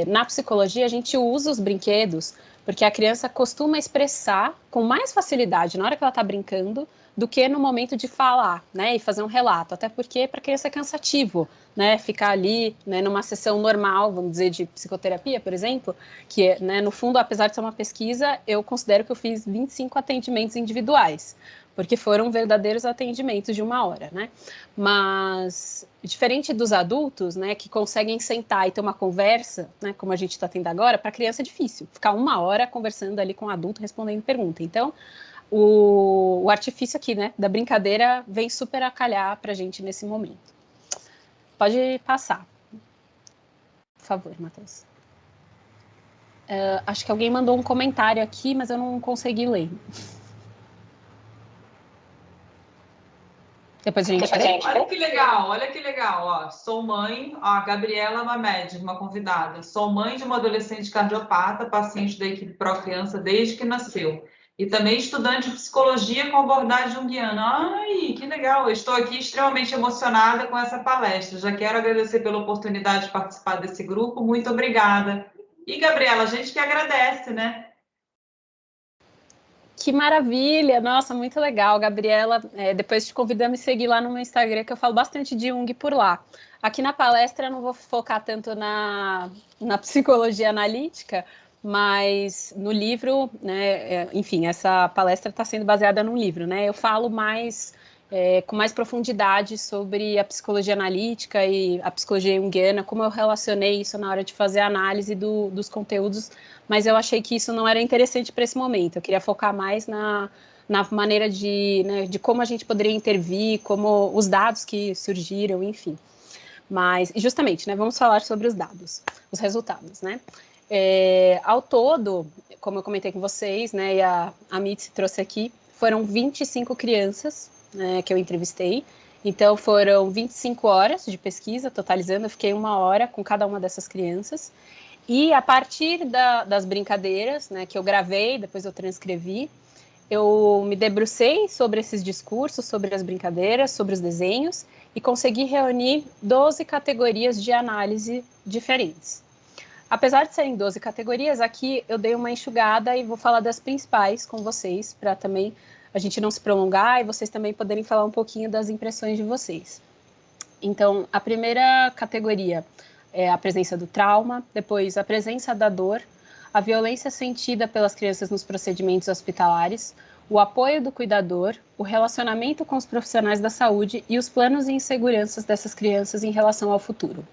C: Na psicologia, a gente usa os brinquedos porque a criança costuma expressar com mais facilidade na hora que ela está brincando do que no momento de falar, né, e fazer um relato. Até porque para a criança é cansativo, né, ficar ali, né, numa sessão normal, vamos dizer, de psicoterapia, por exemplo, que, né, no fundo, apesar de ser uma pesquisa, eu considero que eu fiz 25 atendimentos individuais, porque foram verdadeiros atendimentos de 1 hora, né? Mas, diferente dos adultos, né, que conseguem sentar e ter uma conversa, né, como a gente está tendo agora, para a criança é difícil ficar 1 hora conversando ali com o adulto, respondendo pergunta. Então, o artifício aqui, né, da brincadeira vem super a calhar para a gente nesse momento. Pode passar. Por favor, Matheus. Acho que alguém mandou um comentário aqui, mas eu não consegui ler. Depois a gente vê.
D: Olha que legal, ó. Sou mãe, a Gabriela Mamed, uma convidada. Sou mãe de uma adolescente cardiopata, paciente da equipe Pro Criança desde que nasceu. E também estudante de psicologia com abordagem junguiana. Ai, que legal! Eu estou aqui extremamente emocionada com essa palestra. Já quero agradecer pela oportunidade de participar desse grupo. Muito obrigada. E, Gabriela, a gente que agradece, né?
C: Que maravilha! Nossa, muito legal, Gabriela. Depois te convido a me seguir lá no meu Instagram, que eu falo bastante de Jung por lá. Aqui na palestra eu não vou focar tanto na psicologia analítica, mas no livro, né? Enfim, essa palestra está sendo baseada num livro, né? Eu falo mais com mais profundidade sobre a psicologia analítica e a psicologia junguiana, como eu relacionei isso na hora de fazer a análise dos conteúdos, mas eu achei que isso não era interessante para esse momento. Eu queria focar mais na maneira de como a gente poderia intervir, como os dados que surgiram, enfim. Mas, justamente, né, vamos falar sobre os dados, os resultados, né? Ao todo, como eu comentei com vocês, né, e a Mitz trouxe aqui, foram 25 crianças, né, que eu entrevistei. Então, foram 25 horas de pesquisa, totalizando, eu fiquei 1 hora com cada uma dessas crianças. E a partir das brincadeiras, né, que eu gravei, depois eu transcrevi, eu me debrucei sobre esses discursos, sobre as brincadeiras, sobre os desenhos, e consegui reunir 12 categorias de análise diferentes. Apesar de serem 12 categorias, aqui eu dei uma enxugada e vou falar das principais com vocês, para também a gente não se prolongar e vocês também poderem falar um pouquinho das impressões de vocês. Então, a primeira categoria é a presença do trauma, depois a presença da dor, a violência sentida pelas crianças nos procedimentos hospitalares, o apoio do cuidador, o relacionamento com os profissionais da saúde e os planos e inseguranças dessas crianças em relação ao futuro.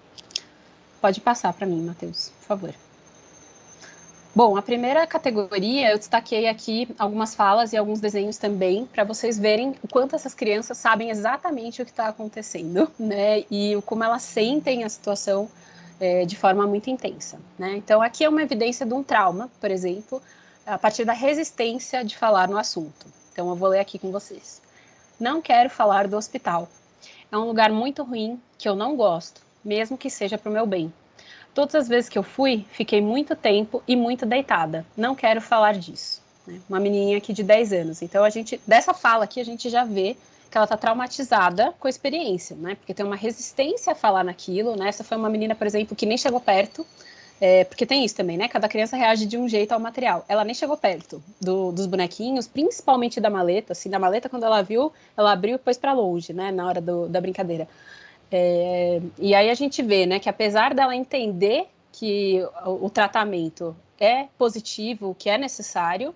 C: Pode passar para mim, Matheus, por favor. Bom, a primeira categoria, eu destaquei aqui algumas falas e alguns desenhos também, para vocês verem o quanto essas crianças sabem exatamente o que está acontecendo, né? E como elas sentem a situação de forma muito intensa, né? Então, aqui é uma evidência de um trauma, por exemplo, a partir da resistência de falar no assunto. Então, eu vou ler aqui com vocês. Não quero falar do hospital. É um lugar muito ruim, que eu não gosto, mesmo que seja para o meu bem. Todas as vezes que eu fui, fiquei muito tempo e muito deitada. Não quero falar disso. Uma menininha aqui de 10 anos. Então, dessa fala aqui, a gente já vê que ela está traumatizada com a experiência, né? Porque tem uma resistência a falar naquilo, né? Essa foi uma menina, por exemplo, que nem chegou perto, porque tem isso também, né? Cada criança reage de um jeito ao material. Ela nem chegou perto dos bonequinhos, principalmente da maleta. Assim, da maleta, quando ela viu, ela abriu e pôs para longe, né? Na hora da brincadeira. E aí a gente vê, né, que apesar dela entender que o tratamento é positivo, que é necessário,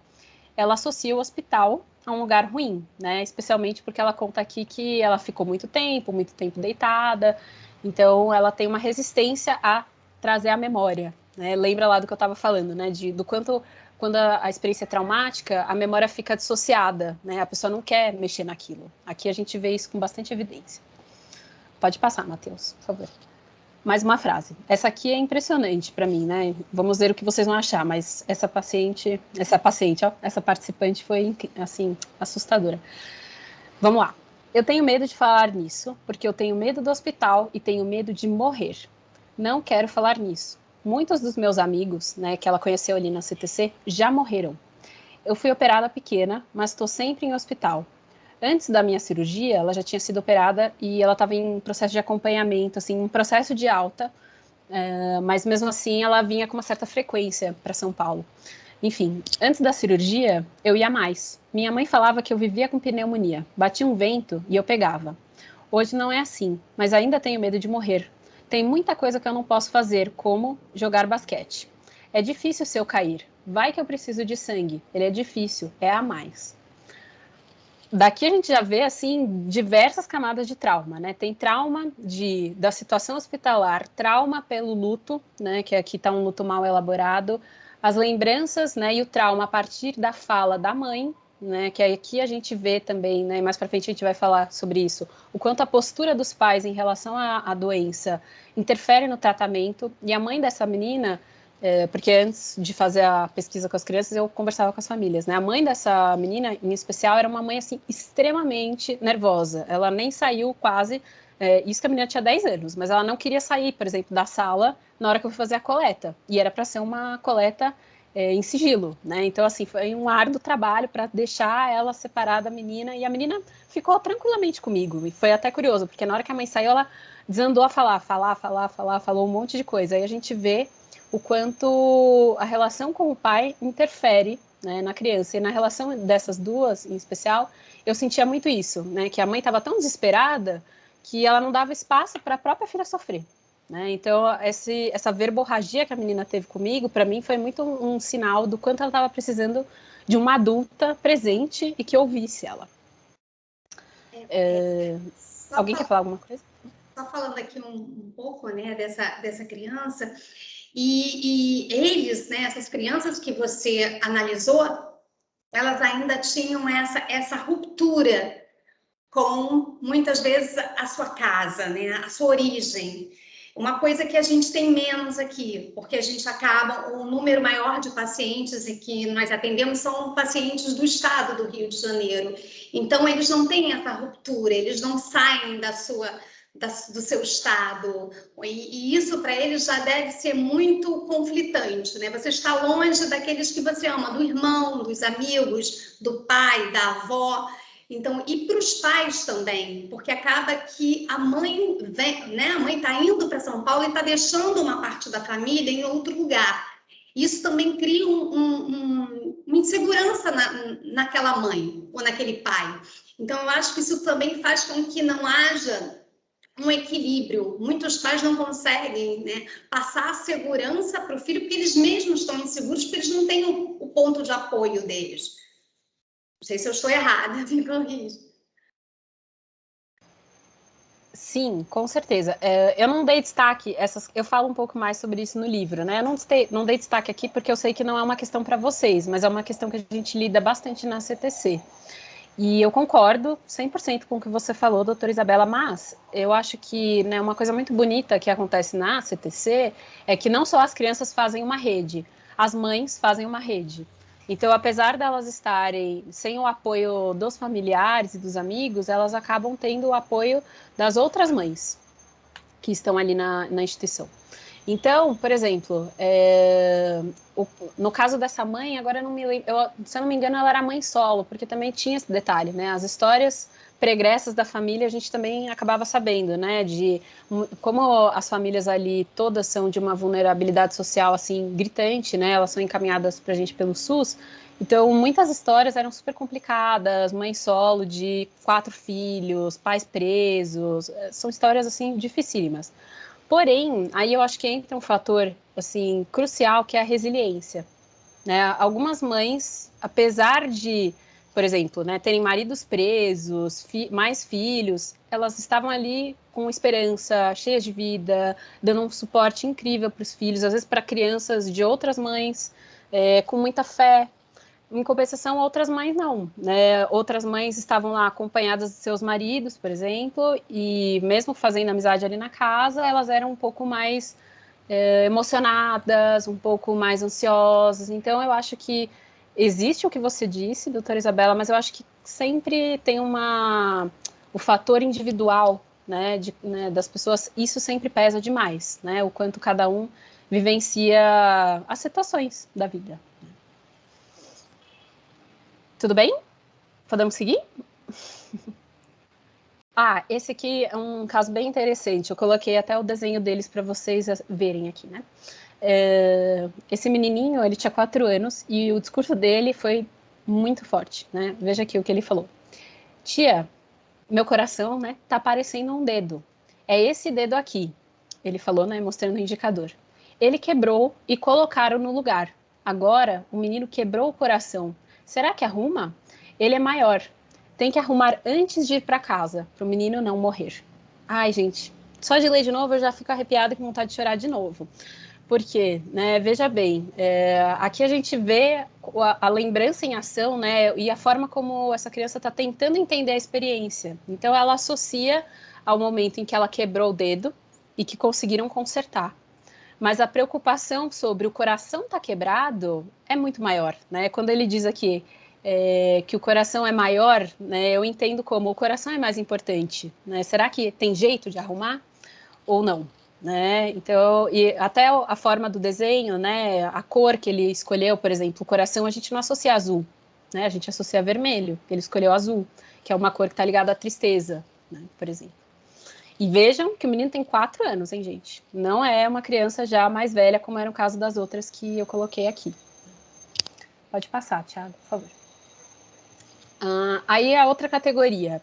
C: ela associa o hospital a um lugar ruim, né, especialmente porque ela conta aqui que ela ficou muito tempo deitada, então ela tem uma resistência a trazer a memória, né, lembra lá do que eu estava falando, né, do quanto quando a experiência é traumática, a memória fica dissociada, né, a pessoa não quer mexer naquilo. Aqui a gente vê isso com bastante evidência. Pode passar, Matheus, por favor. Mais uma frase. Essa aqui é impressionante para mim, né? Vamos ver o que vocês vão achar, mas essa participante foi, assim, assustadora. Vamos lá. Eu tenho medo de falar nisso, porque eu tenho medo do hospital e tenho medo de morrer. Não quero falar nisso. Muitos dos meus amigos, né, que ela conheceu ali na CTC, já morreram. Eu fui operada pequena, mas estou sempre em hospital. Antes da minha cirurgia, ela já tinha sido operada e ela estava em processo de acompanhamento, assim, um processo de alta, mas mesmo assim ela vinha com uma certa frequência para São Paulo. Enfim, antes da cirurgia, eu ia mais. Minha mãe falava que eu vivia com pneumonia, batia um vento e eu pegava. Hoje não é assim, mas ainda tenho medo de morrer. Tem muita coisa que eu não posso fazer, como jogar basquete. É difícil se eu cair. Vai que eu preciso de sangue. Ele é difícil, é a mais. Daqui a gente já vê, assim, diversas camadas de trauma, né? Tem trauma da situação hospitalar, trauma pelo luto, né? Que aqui está um luto mal elaborado, as lembranças, né? E o trauma a partir da fala da mãe, né? Que aqui a gente vê também, né? Mais para frente a gente vai falar sobre isso, o quanto a postura dos pais em relação à doença interfere no tratamento. E a mãe dessa menina, porque antes de fazer a pesquisa com as crianças, eu conversava com as famílias, né? A mãe dessa menina, em especial, era uma mãe, assim, extremamente nervosa. Ela nem saiu quase, isso que a menina tinha 10 anos, mas ela não queria sair, por exemplo, da sala na hora que eu fui fazer a coleta. E era para ser uma coleta em sigilo, né? Então, assim, foi um árduo trabalho para deixar ela separada da menina. E a menina ficou tranquilamente comigo. E foi até curioso, porque na hora que a mãe saiu, ela desandou a falar, falou um monte de coisa. Aí a gente vê o quanto a relação com o pai interfere, né, na criança. E na relação dessas duas, em especial, eu sentia muito isso, né, que a mãe estava tão desesperada que ela não dava espaço para a própria filha sofrer. Né? Então, essa verborragia que a menina teve comigo, para mim, foi muito um sinal do quanto ela estava precisando de uma adulta presente e que ouvisse ela. Alguém quer falar alguma coisa?
B: Só falando aqui um pouco, né, dessa criança, e eles, né, essas crianças que você analisou, elas ainda tinham essa ruptura com, muitas vezes, a sua casa, né, a sua origem. Uma coisa que a gente tem menos aqui, porque a gente acaba, o número maior de pacientes que nós atendemos são pacientes do estado do Rio de Janeiro. Então, eles não têm essa ruptura, eles não saem do seu estado, e isso para eles já deve ser muito conflitante, né? Você está longe daqueles que você ama, do irmão, dos amigos, do pai, da avó. Então, e para os pais também, porque acaba que a mãe vem, né? A mãe está indo para São Paulo e está deixando uma parte da família em outro lugar. Isso também cria uma insegurança naquela mãe ou naquele pai. Então, eu acho que isso também faz com que não haja um equilíbrio. Muitos pais não conseguem, né, passar a segurança para o filho, porque eles mesmos estão inseguros, porque eles não têm o ponto de apoio deles. Não sei se eu estou errada, me corrija.
C: Sim, com certeza. Eu não dei destaque, eu falo um pouco mais sobre isso no livro, né? Eu não dei destaque aqui porque eu sei que não é uma questão para vocês, mas é uma questão que a gente lida bastante na CTC. E eu concordo 100% com o que você falou, doutora Isabela, mas eu acho que, né, uma coisa muito bonita que acontece na CTC é que não só as crianças fazem uma rede, as mães fazem uma rede. Então, apesar delas estarem sem o apoio dos familiares e dos amigos, elas acabam tendo o apoio das outras mães que estão ali na instituição. Então, por exemplo, no caso dessa mãe, agora eu não me lembro, se eu não me engano, ela era mãe solo, porque também tinha esse detalhe, né? As histórias pregressas da família a gente também acabava sabendo, né? De como as famílias ali todas são de uma vulnerabilidade social assim gritante, né? Elas são encaminhadas para a gente pelo SUS. Então, muitas histórias eram super complicadas, mãe solo de 4 filhos, pais presos, são histórias assim dificílimas. Porém, aí eu acho que entra um fator assim crucial, que é a resiliência, né? Algumas mães, apesar de, por exemplo, né, terem maridos presos, mais filhos, elas estavam ali com esperança, cheias de vida, dando um suporte incrível para os filhos, às vezes para crianças de outras mães, com muita fé. em compensação, outras mães não, né? Outras mães estavam lá acompanhadas de seus maridos, por exemplo, e mesmo fazendo amizade ali na casa, elas eram um pouco mais emocionadas, um pouco mais ansiosas. Então, eu acho que existe o que você disse, doutora Isabela, mas eu acho que sempre tem o fator individual, né, das pessoas, isso sempre pesa demais, né? O quanto cada um vivencia as situações da vida. Tudo bem? Podemos seguir? Esse aqui é um caso bem interessante. Eu coloquei até o desenho deles para vocês verem aqui, né? Esse menininho, ele tinha 4 anos e o discurso dele foi muito forte, né? Veja aqui o que ele falou. Tia, meu coração, né, tá parecendo um dedo. É esse dedo aqui. Ele falou, né, mostrando o indicador. Ele quebrou e colocaram no lugar. Agora, o menino quebrou o coração. Será que arruma? Ele é maior. Tem que arrumar antes de ir para casa, para o menino não morrer. Ai, gente, só de ler de novo eu já fico arrepiada e com vontade de chorar de novo. Porque, né, veja bem, aqui a gente vê a lembrança em ação, né, e a forma como essa criança está tentando entender a experiência. Então, ela associa ao momento em que ela quebrou o dedo e que conseguiram consertar. Mas a preocupação sobre o coração estar quebrado é muito maior, né? Quando ele diz aqui que o coração é maior, né, eu entendo como o coração é mais importante, né? Será que tem jeito de arrumar ou não? Né? Então, e até a forma do desenho, né, a cor que ele escolheu, por exemplo, o coração a gente não associa azul, né? A gente associa vermelho. Ele escolheu azul, que é uma cor que está ligada à tristeza, né, por exemplo. E vejam que o menino tem 4 anos, hein, gente? Não é uma criança já mais velha, como era o caso das outras que eu coloquei aqui. Pode passar, Thiago, por favor. Aí a outra categoria,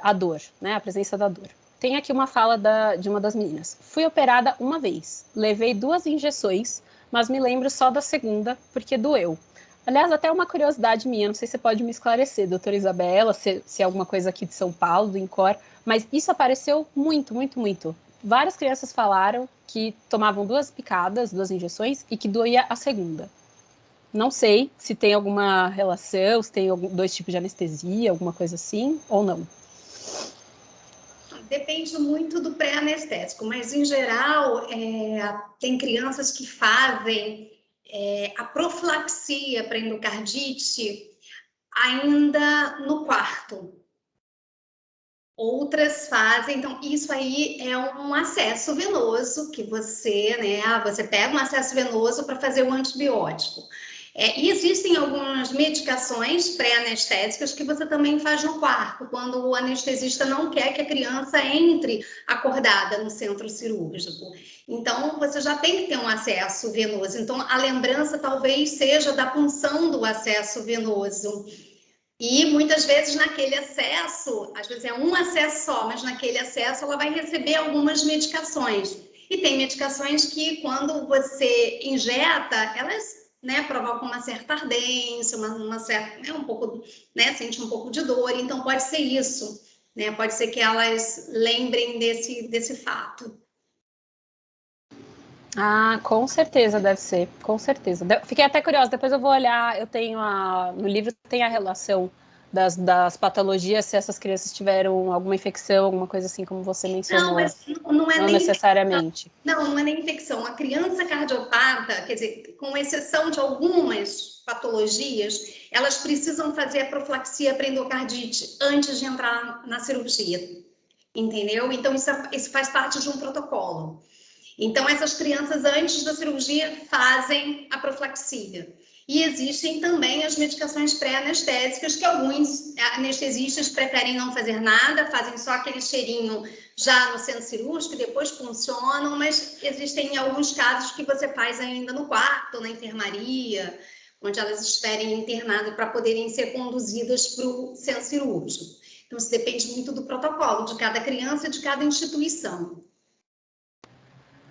C: a dor, né? A presença da dor. Tem aqui uma fala de uma das meninas. Fui operada uma vez, levei 2 injeções, mas me lembro só da segunda, porque doeu. Aliás, até uma curiosidade minha, não sei se você pode me esclarecer, doutora Isabela, se é alguma coisa aqui de São Paulo, do INCOR, mas isso apareceu muito, muito, muito. Várias crianças falaram que tomavam 2 picadas, 2 injeções, e que doía a segunda. Não sei se tem alguma relação, se tem 2 tipos de anestesia, alguma coisa assim, ou não.
B: Depende muito do pré-anestésico, mas em geral tem crianças que fazem a profilaxia para endocardite ainda no quarto. Outras fazem, então isso aí é um acesso venoso que você, né, você pega um acesso venoso para fazer o antibiótico. E existem algumas medicações pré-anestésicas que você também faz no quarto, quando o anestesista não quer que a criança entre acordada no centro cirúrgico. Então, você já tem que ter um acesso venoso. Então, a lembrança talvez seja da punção do acesso venoso. E muitas vezes naquele acesso, às vezes é um acesso só, mas naquele acesso ela vai receber algumas medicações. E tem medicações que quando você injeta, elas, né, provocam uma certa ardência, uma certa, um pouco, né, sente um pouco de dor. Então pode ser isso, né? Pode ser que elas lembrem desse fato.
C: Com certeza deve ser, com certeza. Fiquei até curiosa, depois eu vou olhar, eu tenho no livro tem a relação das patologias, se essas crianças tiveram alguma infecção, alguma coisa assim, como você mencionou.
B: Não, mas não é
C: não
B: nem
C: necessariamente.
B: Não é nem infecção. A criança cardiopata, quer dizer, com exceção de algumas patologias, elas precisam fazer a profilaxia para endocardite antes de entrar na cirurgia, entendeu? Então, isso faz parte de um protocolo. Então, essas crianças, antes da cirurgia, fazem a profilaxia. E existem também as medicações pré-anestésicas, que alguns anestesistas preferem não fazer nada, fazem só aquele cheirinho já no centro cirúrgico e depois funcionam, mas existem alguns casos que você faz ainda no quarto, na enfermaria, onde elas estiverem internadas para poderem ser conduzidas para o centro cirúrgico. Então, isso depende muito do protocolo de cada criança e de cada instituição.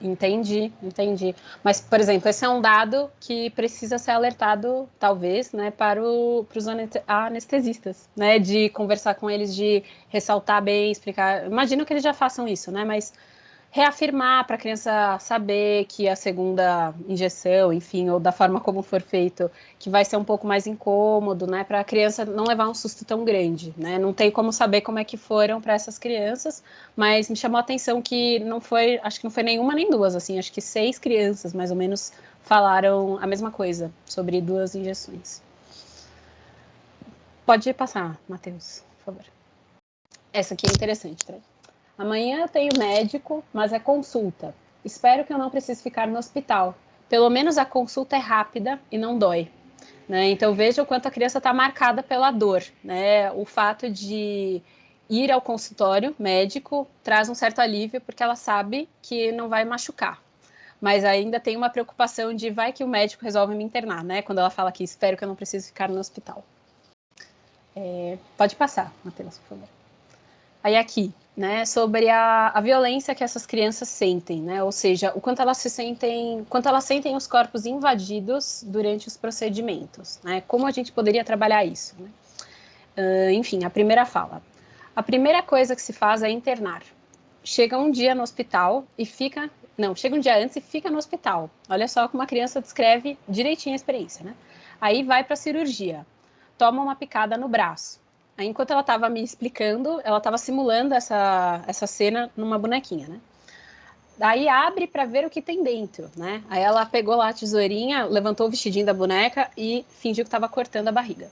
C: Entendi. Mas, por exemplo, esse é um dado que precisa ser alertado, talvez, né, para os anestesistas, né, de conversar com eles, de ressaltar bem, explicar. Imagino que eles já façam isso, né, mas reafirmar para a criança saber que a segunda injeção, enfim, ou da forma como for feito, que vai ser um pouco mais incômodo, né, para a criança não levar um susto tão grande, né, não tem como saber como é que foram para essas crianças, mas me chamou a atenção que não foi, acho que não foi nenhuma nem duas, assim, acho que 6 crianças, mais ou menos, falaram a mesma coisa, sobre 2 injeções. Pode passar, Matheus, por favor. Essa aqui é interessante, tá? Amanhã eu tenho médico, mas é consulta. Espero que eu não precise ficar no hospital. Pelo menos a consulta é rápida e não dói. Né? Então veja o quanto a criança está marcada pela dor. Né? O fato de ir ao consultório médico traz um certo alívio, porque ela sabe que não vai machucar. Mas ainda tem uma preocupação de vai que o médico resolve me internar, né? Quando ela fala que espero que eu não precise ficar no hospital. Pode passar, Matheus, por favor. Aí aqui, né, sobre a violência que essas crianças sentem, né, ou seja, o quanto elas sentem os corpos invadidos durante os procedimentos, né, como a gente poderia trabalhar isso, né? Enfim, a primeira fala. A primeira coisa que se faz é internar. Chega um dia no hospital e fica... Não, chega um dia antes e fica no hospital. Olha só como a criança descreve direitinho a experiência, né? Aí vai para a cirurgia. Toma uma picada no braço. Aí, enquanto ela estava me explicando, ela estava simulando essa cena numa bonequinha, né? Daí abre para ver o que tem dentro, né? Aí ela pegou lá a tesourinha, levantou o vestidinho da boneca e fingiu que estava cortando a barriga.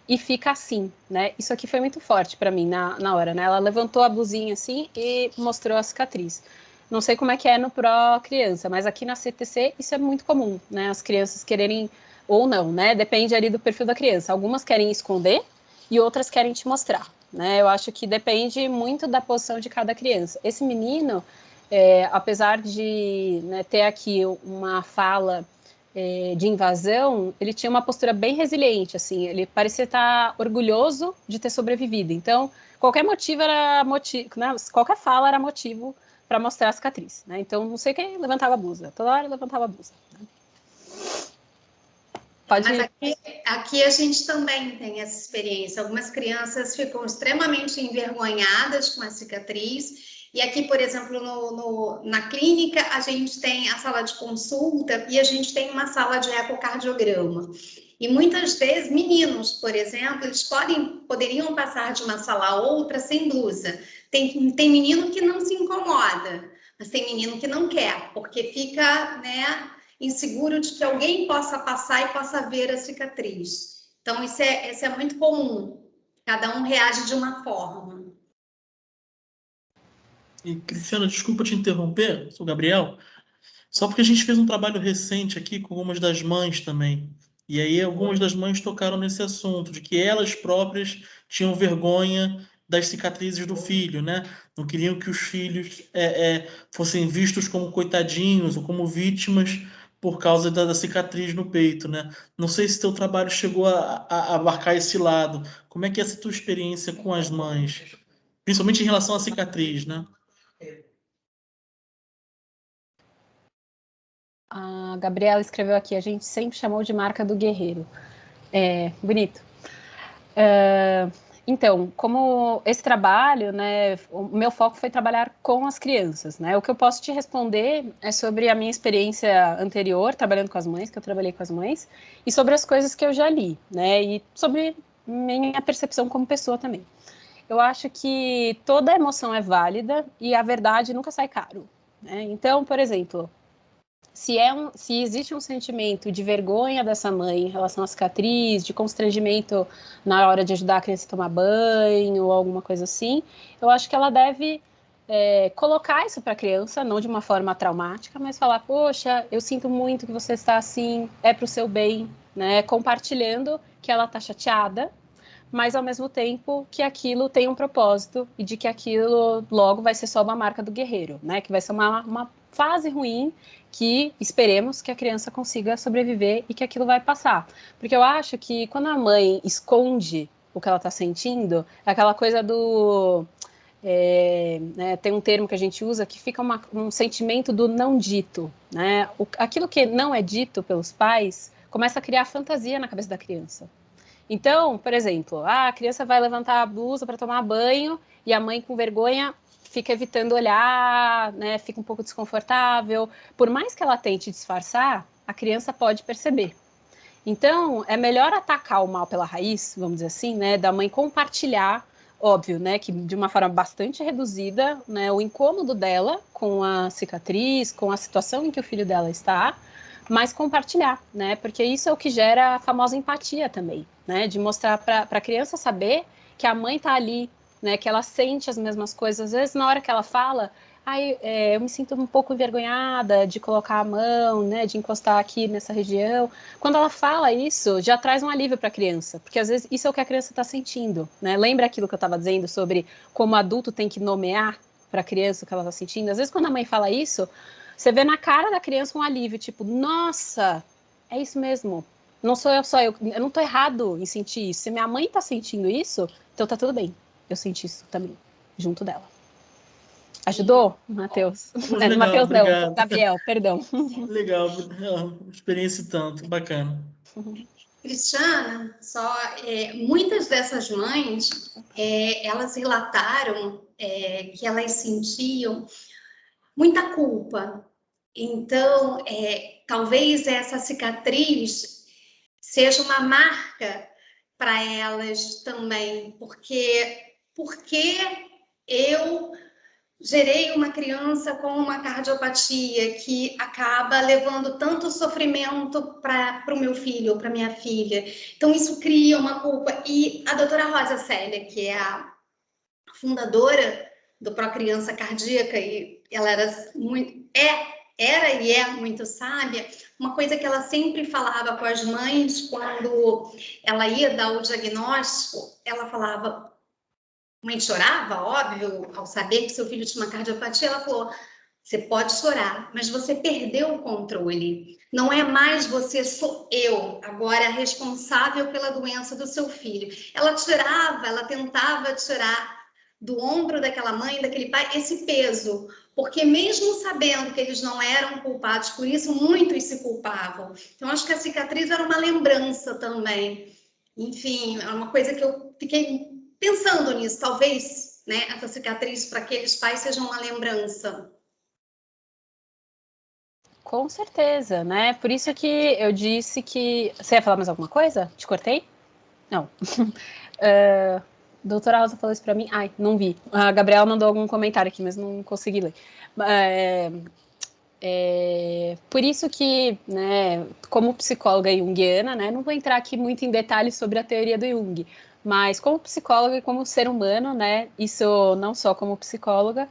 C: E fica assim, né? Isso aqui foi muito forte para mim na hora, né? Ela levantou a blusinha assim e mostrou a cicatriz. Não sei como é que é no Pro Criança, mas aqui na CTC isso é muito comum, né? As crianças quererem, ou não, né? Depende ali do perfil da criança. Algumas querem esconder e outras querem te mostrar, né? Eu acho que depende muito da posição de cada criança. Esse menino, apesar de, né, ter aqui uma fala de invasão, ele tinha uma postura bem resiliente, assim, ele parecia estar orgulhoso de ter sobrevivido. Então, qualquer motivo era motivo, né? Qualquer fala era motivo para mostrar a cicatriz, né? Então, não sei quem levantava a blusa, toda hora levantava a blusa. Né?
B: Pode... Mas aqui a gente também tem essa experiência. Algumas crianças ficam extremamente envergonhadas com a cicatriz. E aqui, por exemplo, na clínica, a gente tem a sala de consulta e a gente tem uma sala de ecocardiograma. E muitas vezes, meninos, por exemplo, eles poderiam passar de uma sala a outra sem blusa. Tem menino que não se incomoda, mas tem menino que não quer, porque fica, né, inseguro de que alguém possa passar e possa ver a cicatriz. Então, isso é muito comum. Cada um reage de uma forma.
E: E, Cristiana, desculpa te interromper, sou o Gabriel, só porque a gente fez um trabalho recente aqui com algumas das mães também. E aí algumas das mães tocaram nesse assunto, de que elas próprias tinham vergonha das cicatrizes do filho, né? Não queriam que os filhos fossem vistos como coitadinhos ou como vítimas por causa da cicatriz no peito, né? Não sei se teu trabalho chegou a abarcar esse lado. Como é que é essa tua experiência com as mães? Principalmente em relação à cicatriz, né?
C: A Gabriela escreveu aqui, a gente sempre chamou de marca do guerreiro. Bonito. Então, como esse trabalho, né, o meu foco foi trabalhar com as crianças, né? O que eu posso te responder é sobre a minha experiência anterior, trabalhando com as mães, que eu trabalhei com as mães, e sobre as coisas que eu já li, né? E sobre minha percepção como pessoa também. Eu acho que toda emoção é válida e a verdade nunca sai caro, né? Então, por exemplo, se existe um sentimento de vergonha dessa mãe em relação à cicatriz, de constrangimento na hora de ajudar a criança a tomar banho ou alguma coisa assim, eu acho que ela deve colocar isso para a criança, não de uma forma traumática, mas falar, poxa, eu sinto muito que você está assim, é para o seu bem, né? Compartilhando que ela está chateada, mas ao mesmo tempo que aquilo tem um propósito e de que aquilo logo vai ser só uma marca do guerreiro, né? Que vai ser uma fase ruim que esperemos que a criança consiga sobreviver e que aquilo vai passar. Porque eu acho que quando a mãe esconde o que ela está sentindo, é aquela coisa do... né, tem um termo que a gente usa que fica um sentimento do não dito, né? Aquilo que não é dito pelos pais começa a criar fantasia na cabeça da criança. Então, por exemplo, a criança vai levantar a blusa para tomar banho e a mãe, com vergonha, fica evitando olhar, né? Fica um pouco desconfortável. Por mais que ela tente disfarçar, a criança pode perceber. Então, é melhor atacar o mal pela raiz, vamos dizer assim, né? Da mãe compartilhar, óbvio, né? Que de uma forma bastante reduzida, né? O incômodo dela com a cicatriz, com a situação em que o filho dela está, mas compartilhar, né? Porque isso é o que gera a famosa empatia também, né? De mostrar para a criança saber que a mãe está ali, né? Que ela sente as mesmas coisas. Às vezes, na hora que ela fala, eu me sinto um pouco envergonhada de colocar a mão, né? De encostar aqui nessa região. Quando ela fala isso, já traz um alívio para a criança, porque às vezes isso é o que a criança está sentindo, né? Lembra aquilo que eu estava dizendo sobre como o adulto tem que nomear para a criança o que ela está sentindo? Às vezes, quando a mãe fala isso, você vê na cara da criança um alívio, tipo, nossa, é isso mesmo. Não sou eu só, eu não tô errado em sentir isso. Se minha mãe tá sentindo isso, então tá tudo bem. Eu senti isso também, junto dela. Ajudou, Matheus?
E: Legal,
C: Matheus não,
E: obrigado.
C: Gabriel, perdão.
E: Legal, experiência e tanto, bacana.
B: Cristiana, muitas dessas mães, elas relataram que elas sentiam muita culpa. Então, talvez essa cicatriz seja uma marca para elas também, porque eu gerei uma criança com uma cardiopatia que acaba levando tanto sofrimento para o meu filho ou para minha filha. Então, isso cria uma culpa. E a doutora Rosa Célia, que é a fundadora do Pro Criança Cardíaca, e ela era e é muito sábia, uma coisa que ela sempre falava com as mães quando ela ia dar o diagnóstico, ela falava, a mãe chorava, óbvio, ao saber que seu filho tinha uma cardiopatia, ela falou, você pode chorar, mas você perdeu o controle. Não é mais você, sou eu, agora responsável pela doença do seu filho. Ela tentava tirar do ombro daquela mãe, daquele pai, esse peso. Porque mesmo sabendo que eles não eram culpados por isso, muitos se culpavam. Então, acho que a cicatriz era uma lembrança também. Enfim, é uma coisa que eu fiquei pensando nisso. Talvez, né, essa cicatriz para aqueles pais seja uma lembrança.
C: Com certeza, né? Por isso que eu disse que... Você ia falar mais alguma coisa? Te cortei? Não. Doutora Rosa falou isso para mim. Ai, não vi. A Gabriela mandou algum comentário aqui, mas não consegui ler. Por isso que, né, como psicóloga junguiana, né, não vou entrar aqui muito em detalhes sobre a teoria do Jung, mas como psicóloga e como ser humano, né, isso não só como psicóloga,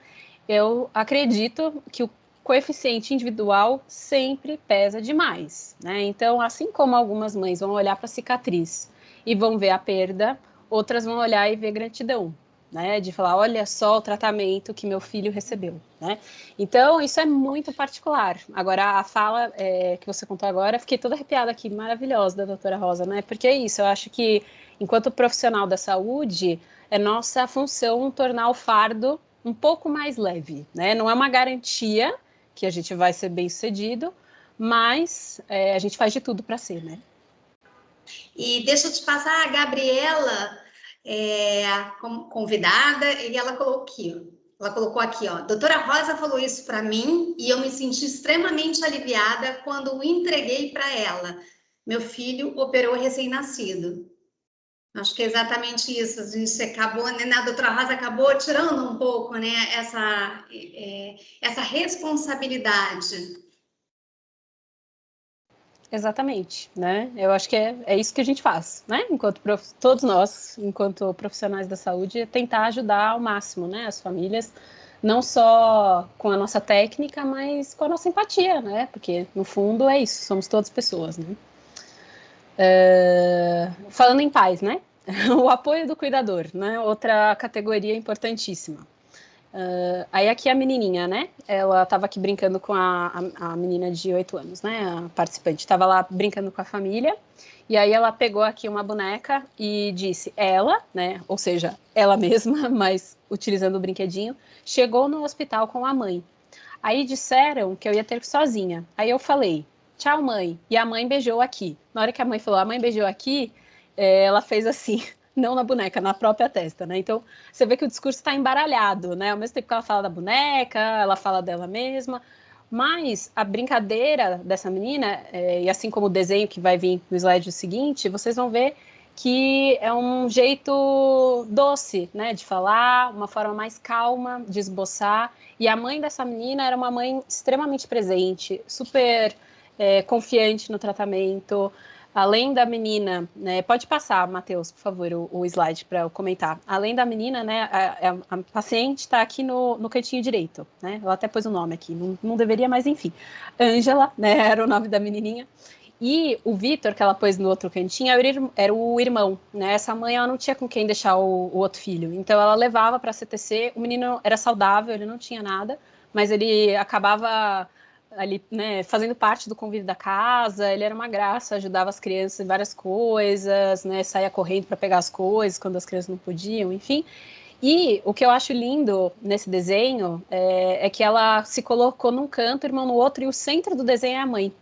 C: eu acredito que o coeficiente individual sempre pesa demais, né? Então, assim como algumas mães vão olhar para a cicatriz e vão ver a perda, outras vão olhar e ver gratidão, né? De falar, olha só o tratamento que meu filho recebeu, né? Então, isso é muito particular. Agora, a fala que você contou agora, fiquei toda arrepiada aqui, maravilhosa da doutora Rosa, né? Porque é isso, eu acho que, enquanto profissional da saúde, é nossa função tornar o fardo um pouco mais leve, né? Não é uma garantia que a gente vai ser bem-sucedido, mas a gente faz de tudo para ser, né?
B: E deixa eu te passar a Gabriela como convidada, e ela colocou aqui, ó, doutora Rosa falou isso para mim e eu me senti extremamente aliviada quando o entreguei para ela. Meu filho operou recém-nascido. Acho que é exatamente isso. A gente acabou, né, a doutora Rosa acabou tirando um pouco, né, essa responsabilidade.
C: Exatamente, né? Eu acho que é isso que a gente faz, né? Todos nós, enquanto profissionais da saúde, é tentar ajudar ao máximo, né? As famílias, não só com a nossa técnica, mas com a nossa empatia, né? Porque, no fundo, é isso, somos todas pessoas, né? Falando em pais, né? O apoio do cuidador, né? Outra categoria importantíssima. Aí aqui a menininha, né? Ela estava aqui brincando com a menina de 8 anos, né? A participante estava lá brincando com a família. E aí ela pegou aqui uma boneca e disse, ela, né? Ou seja, ela mesma, mas utilizando o brinquedinho, chegou no hospital com a mãe. Aí disseram que eu ia ter sozinha. Aí eu falei, tchau, mãe. E a mãe beijou aqui. Na hora que a mãe falou, a mãe beijou aqui, ela fez assim, não na boneca, na própria testa, né? Então, você vê que o discurso está embaralhado, né? Ao mesmo tempo que ela fala da boneca, ela fala dela mesma, mas a brincadeira dessa menina, e assim como o desenho que vai vir no slide seguinte, vocês vão ver que é um jeito doce, né, de falar, uma forma mais calma de esboçar. E a mãe dessa menina era uma mãe extremamente presente, super confiante no tratamento. Além da menina, né, pode passar, Matheus, por favor, o slide para eu comentar. Além da menina, né, a paciente está aqui no cantinho direito, né? Ela até pôs o nome aqui, não deveria, mas enfim. Ângela, né, era o nome da menininha. E o Vitor, que ela pôs no outro cantinho, era o irmão, né? Essa mãe, ela não tinha com quem deixar o outro filho. Então, ela levava para a CTC. O menino era saudável, ele não tinha nada, mas ele acabava ali, né, fazendo parte do convívio da casa. Ele era uma graça, ajudava as crianças em várias coisas, né? Saía correndo para pegar as coisas quando as crianças não podiam, enfim. E o que eu acho lindo nesse desenho é que ela se colocou num canto, o irmão no outro, e o centro do desenho é a mãe.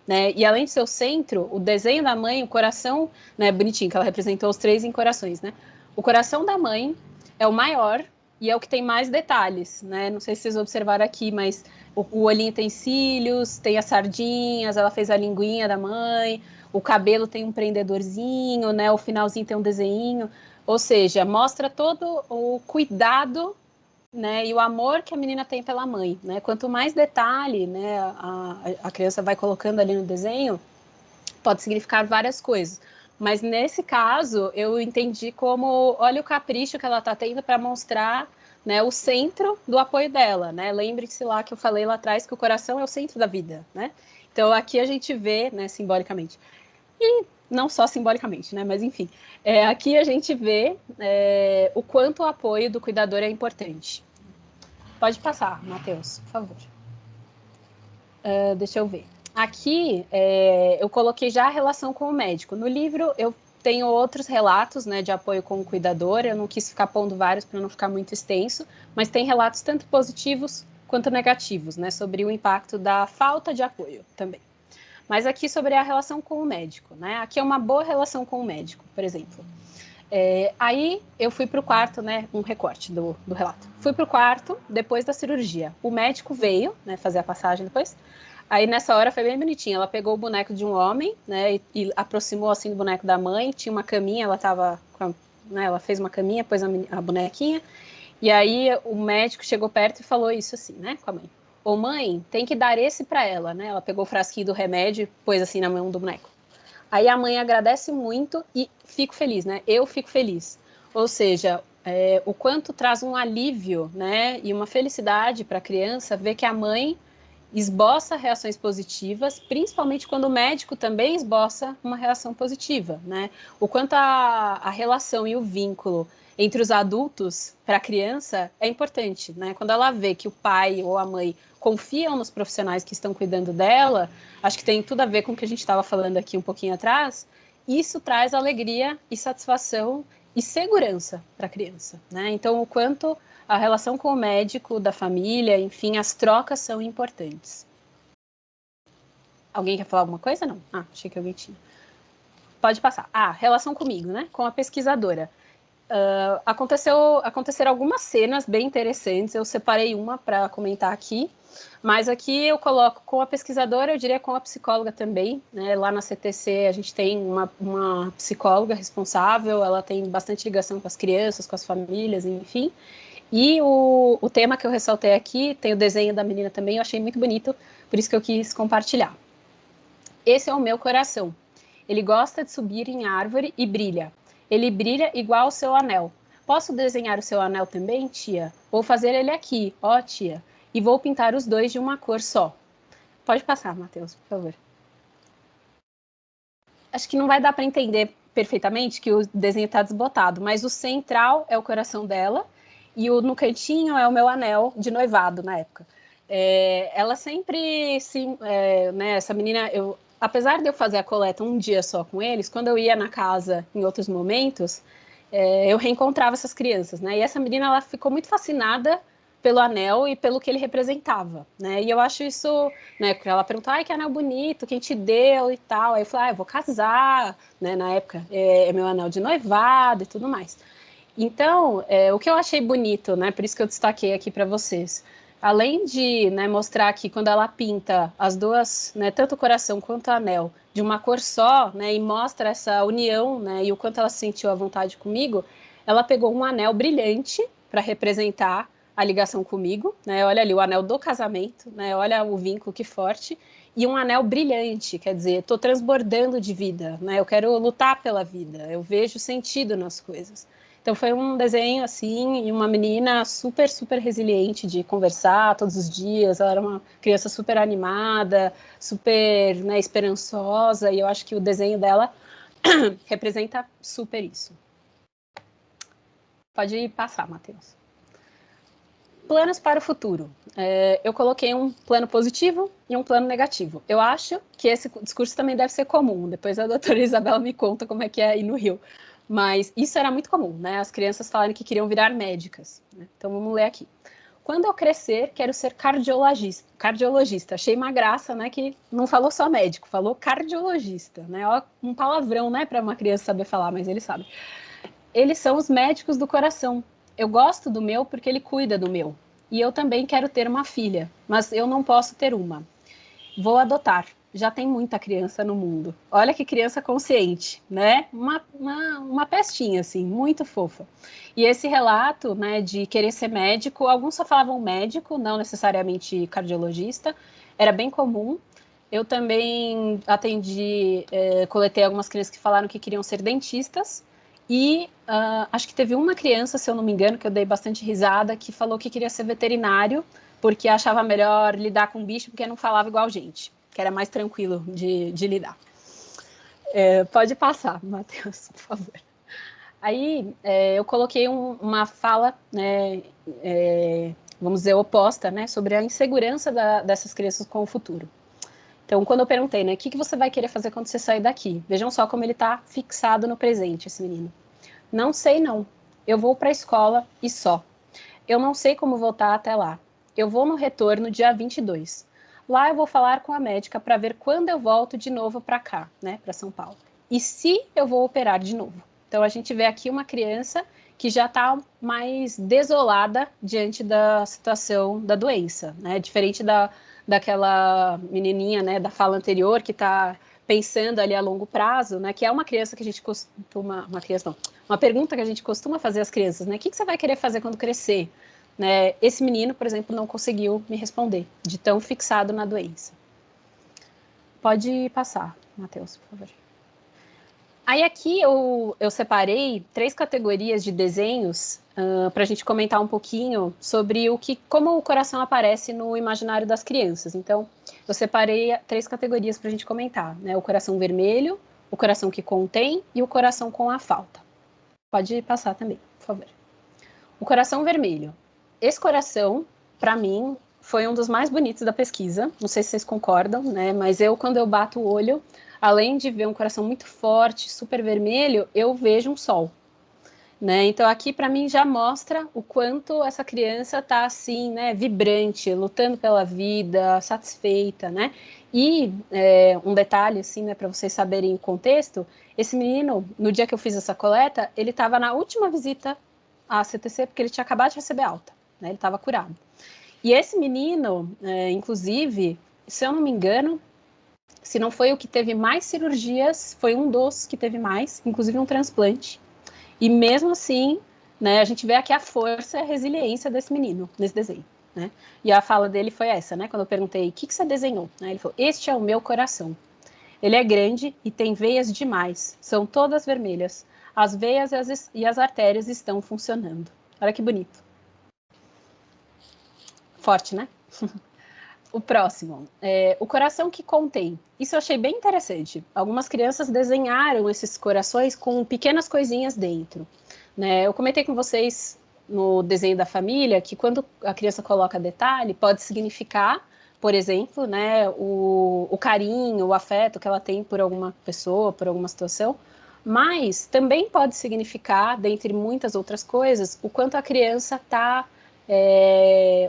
C: Né? E além de ser o centro, o desenho da mãe, o coração, né, bonitinho, que ela representou os 3 em corações, né? O coração da mãe é o maior e é o que tem mais detalhes, né? Não sei se vocês observaram aqui, mas o olhinho tem cílios, tem as sardinhas, ela fez a linguinha da mãe, o cabelo tem um prendedorzinho, né? O finalzinho tem um desenho, ou seja, mostra todo o cuidado, né, e o amor que a menina tem pela mãe, né? Quanto mais detalhe, né, a criança vai colocando ali no desenho, pode significar várias coisas. Mas nesse caso, eu entendi como, olha o capricho que ela está tendo para mostrar, né, o centro do apoio dela, né? Lembre-se lá que eu falei lá atrás que o coração é o centro da vida, né? Então aqui a gente vê, né, simbolicamente. E não só simbolicamente, né? Mas enfim, aqui a gente vê o quanto o apoio do cuidador é importante. Pode passar, Matheus, por favor. Deixa eu ver. Aqui eu coloquei já a relação com o médico. No livro eu tenho outros relatos, né, de apoio com o cuidador. Eu não quis ficar pondo vários para não ficar muito extenso, mas tem relatos tanto positivos quanto negativos, né, sobre o impacto da falta de apoio também. Mas aqui sobre a relação com o médico, né? Aqui é uma boa relação com o médico, por exemplo. Aí eu fui para o quarto, né? Um recorte do relato. Fui para o quarto depois da cirurgia. O médico veio, né? Fazer a passagem depois. Aí nessa hora foi bem bonitinha. Ela pegou o boneco de um homem, né? E aproximou assim do boneco da mãe. Tinha uma caminha, ela tava, né? Ela fez uma caminha, pôs a bonequinha. E aí o médico chegou perto e falou isso assim, né? Com a mãe. Ô mãe, tem que dar esse para ela, né? Ela pegou o frasquinho do remédio e pôs assim na mão do boneco. Aí a mãe agradece muito e fico feliz, né? Eu fico feliz. Ou seja, o quanto traz um alívio, né? E uma felicidade para a criança ver que a mãe esboça reações positivas, principalmente quando o médico também esboça uma reação positiva, né? O quanto a relação e o vínculo entre os adultos para a criança é importante, né? Quando ela vê que o pai ou a mãe confiam nos profissionais que estão cuidando dela, acho que tem tudo a ver com o que a gente estava falando aqui um pouquinho atrás, isso traz alegria e satisfação e segurança para a criança, né? Então, o quanto a relação com o médico, da família, enfim, as trocas são importantes. Alguém quer falar alguma coisa? Não? Achei que alguém tinha. Pode passar. Relação comigo, né? Com a pesquisadora. Aconteceram algumas cenas bem interessantes, eu separei uma para comentar aqui, mas aqui eu coloco com a pesquisadora, eu diria com a psicóloga também, né? Lá na CTC a gente tem uma psicóloga responsável, ela tem bastante ligação com as crianças, com as famílias, enfim, e o tema que eu ressaltei aqui, tem o desenho da menina também, eu achei muito bonito, por isso que eu quis compartilhar. Esse é o meu coração, ele gosta de subir em árvore e brilha. Ele brilha igual ao seu anel. Posso desenhar o seu anel também, tia? Vou fazer ele aqui, ó, tia. E vou pintar os dois de uma cor só. Pode passar, Matheus, por favor. Acho que não vai dar para entender perfeitamente que o desenho está desbotado, mas o central é o coração dela e no cantinho é o meu anel de noivado na época. Ela sempre, né, essa menina, apesar de eu fazer a coleta um dia só com eles, quando eu ia na casa em outros momentos, eu reencontrava essas crianças, né? E essa menina, ela ficou muito fascinada pelo anel e pelo que ele representava, né? E eu acho isso, né? Porque ela perguntou, ai, que anel bonito, quem te deu e tal. Aí eu falei, eu vou casar, né? Na época, é meu anel de noivado e tudo mais. Então, o que eu achei bonito, né? Por isso que eu destaquei aqui para vocês. Além de, né, mostrar que quando ela pinta as duas, né, tanto o coração quanto o anel, de uma cor só, né, e mostra essa união, né, e o quanto ela se sentiu à vontade comigo, ela pegou um anel brilhante para representar a ligação comigo, né? Olha ali o anel do casamento, né? Olha o vínculo que forte. E um anel brilhante, quer dizer, estou transbordando de vida, né? Eu quero lutar pela vida, eu vejo sentido nas coisas. Então foi um desenho assim, e uma menina super, super resiliente de conversar todos os dias. Ela era uma criança super animada, super, né, esperançosa, e eu acho que o desenho dela representa super isso. Pode passar, Matheus. Planos para o futuro. Eu coloquei um plano positivo e um plano negativo. Eu acho que esse discurso também deve ser comum. Depois a doutora Isabela me conta como é que é aí no Rio. Mas isso era muito comum, né? As crianças falarem que queriam virar médicas. Né? Então vamos ler aqui. Quando eu crescer, quero ser cardiologista. Cardiologista. Achei uma graça, né? Que não falou só médico, falou cardiologista. Né? Ó, um palavrão, né? Para uma criança saber falar, mas ele sabe. Eles são os médicos do coração. Eu gosto do meu porque ele cuida do meu. E eu também quero ter uma filha, mas eu não posso ter uma. Vou adotar. Já tem muita criança no mundo. Olha que criança consciente, né? Uma pestinha, assim, muito fofa. E esse relato, né, de querer ser médico, alguns só falavam médico, não necessariamente cardiologista, era bem comum. Eu também atendi, coletei algumas crianças que falaram que queriam ser dentistas. E acho que teve uma criança, se eu não me engano, que eu dei bastante risada, que falou que queria ser veterinário, porque achava melhor lidar com bicho, porque não falava igual gente, que era mais tranquilo de lidar. Pode passar, Matheus, por favor. Aí eu coloquei uma fala, né, vamos dizer, oposta, né, sobre a insegurança dessas crianças com o futuro. Então, quando eu perguntei, né, o que você vai querer fazer quando você sair daqui? Vejam só como ele está fixado no presente, esse menino. Não sei, não. Eu vou para a escola e só. Eu não sei como voltar até lá. Eu vou no retorno dia 22. Lá eu vou falar com a médica para ver quando eu volto de novo para cá, né, para São Paulo. E se eu vou operar de novo. Então, a gente vê aqui uma criança que já está mais desolada diante da situação da doença, né? Diferente daquela menininha, né, da fala anterior, que está pensando ali a longo prazo, né, que é uma criança que a gente costuma, uma pergunta que a gente costuma fazer às crianças, né, o que você vai querer fazer quando crescer? Né, esse menino, por exemplo, não conseguiu me responder, de tão fixado na doença. Pode passar, Matheus, por favor. Aí aqui eu separei 3 categorias de desenhos para a gente comentar um pouquinho sobre como o coração aparece no imaginário das crianças. Então, eu separei 3 categorias para a gente comentar, né? O coração vermelho, o coração que contém e o coração com a falta. Pode passar também, por favor. O coração vermelho. Esse coração, para mim, foi um dos mais bonitos da pesquisa. Não sei se vocês concordam, né? Mas quando eu bato o olho, além de ver um coração muito forte, super vermelho, eu vejo um sol. Né? Então, aqui, para mim, já mostra o quanto essa criança está, assim, né, vibrante, lutando pela vida, satisfeita, né? E um detalhe, assim, né, para vocês saberem o contexto, esse menino, no dia que eu fiz essa coleta, ele estava na última visita à CTC, porque ele tinha acabado de receber alta, né? Ele estava curado. E esse menino, inclusive, se eu não me engano, se não foi o que teve mais cirurgias, foi um dos que teve mais, inclusive um transplante. E mesmo assim, né, a gente vê aqui a força e a resiliência desse menino, nesse desenho. Né? E a fala dele foi essa, né? Quando eu perguntei, o que você desenhou? Né, ele falou, este é o meu coração. Ele é grande e tem veias demais, são todas vermelhas. As veias e as artérias estão funcionando. Olha que bonito. Forte, né? O próximo, o coração que contém. Isso eu achei bem interessante. Algumas crianças desenharam esses corações com pequenas coisinhas dentro. Né? Eu comentei com vocês no desenho da família que quando a criança coloca detalhe, pode significar, por exemplo, né, o carinho, o afeto que ela tem por alguma pessoa, por alguma situação, mas também pode significar, dentre muitas outras coisas, o quanto a criança está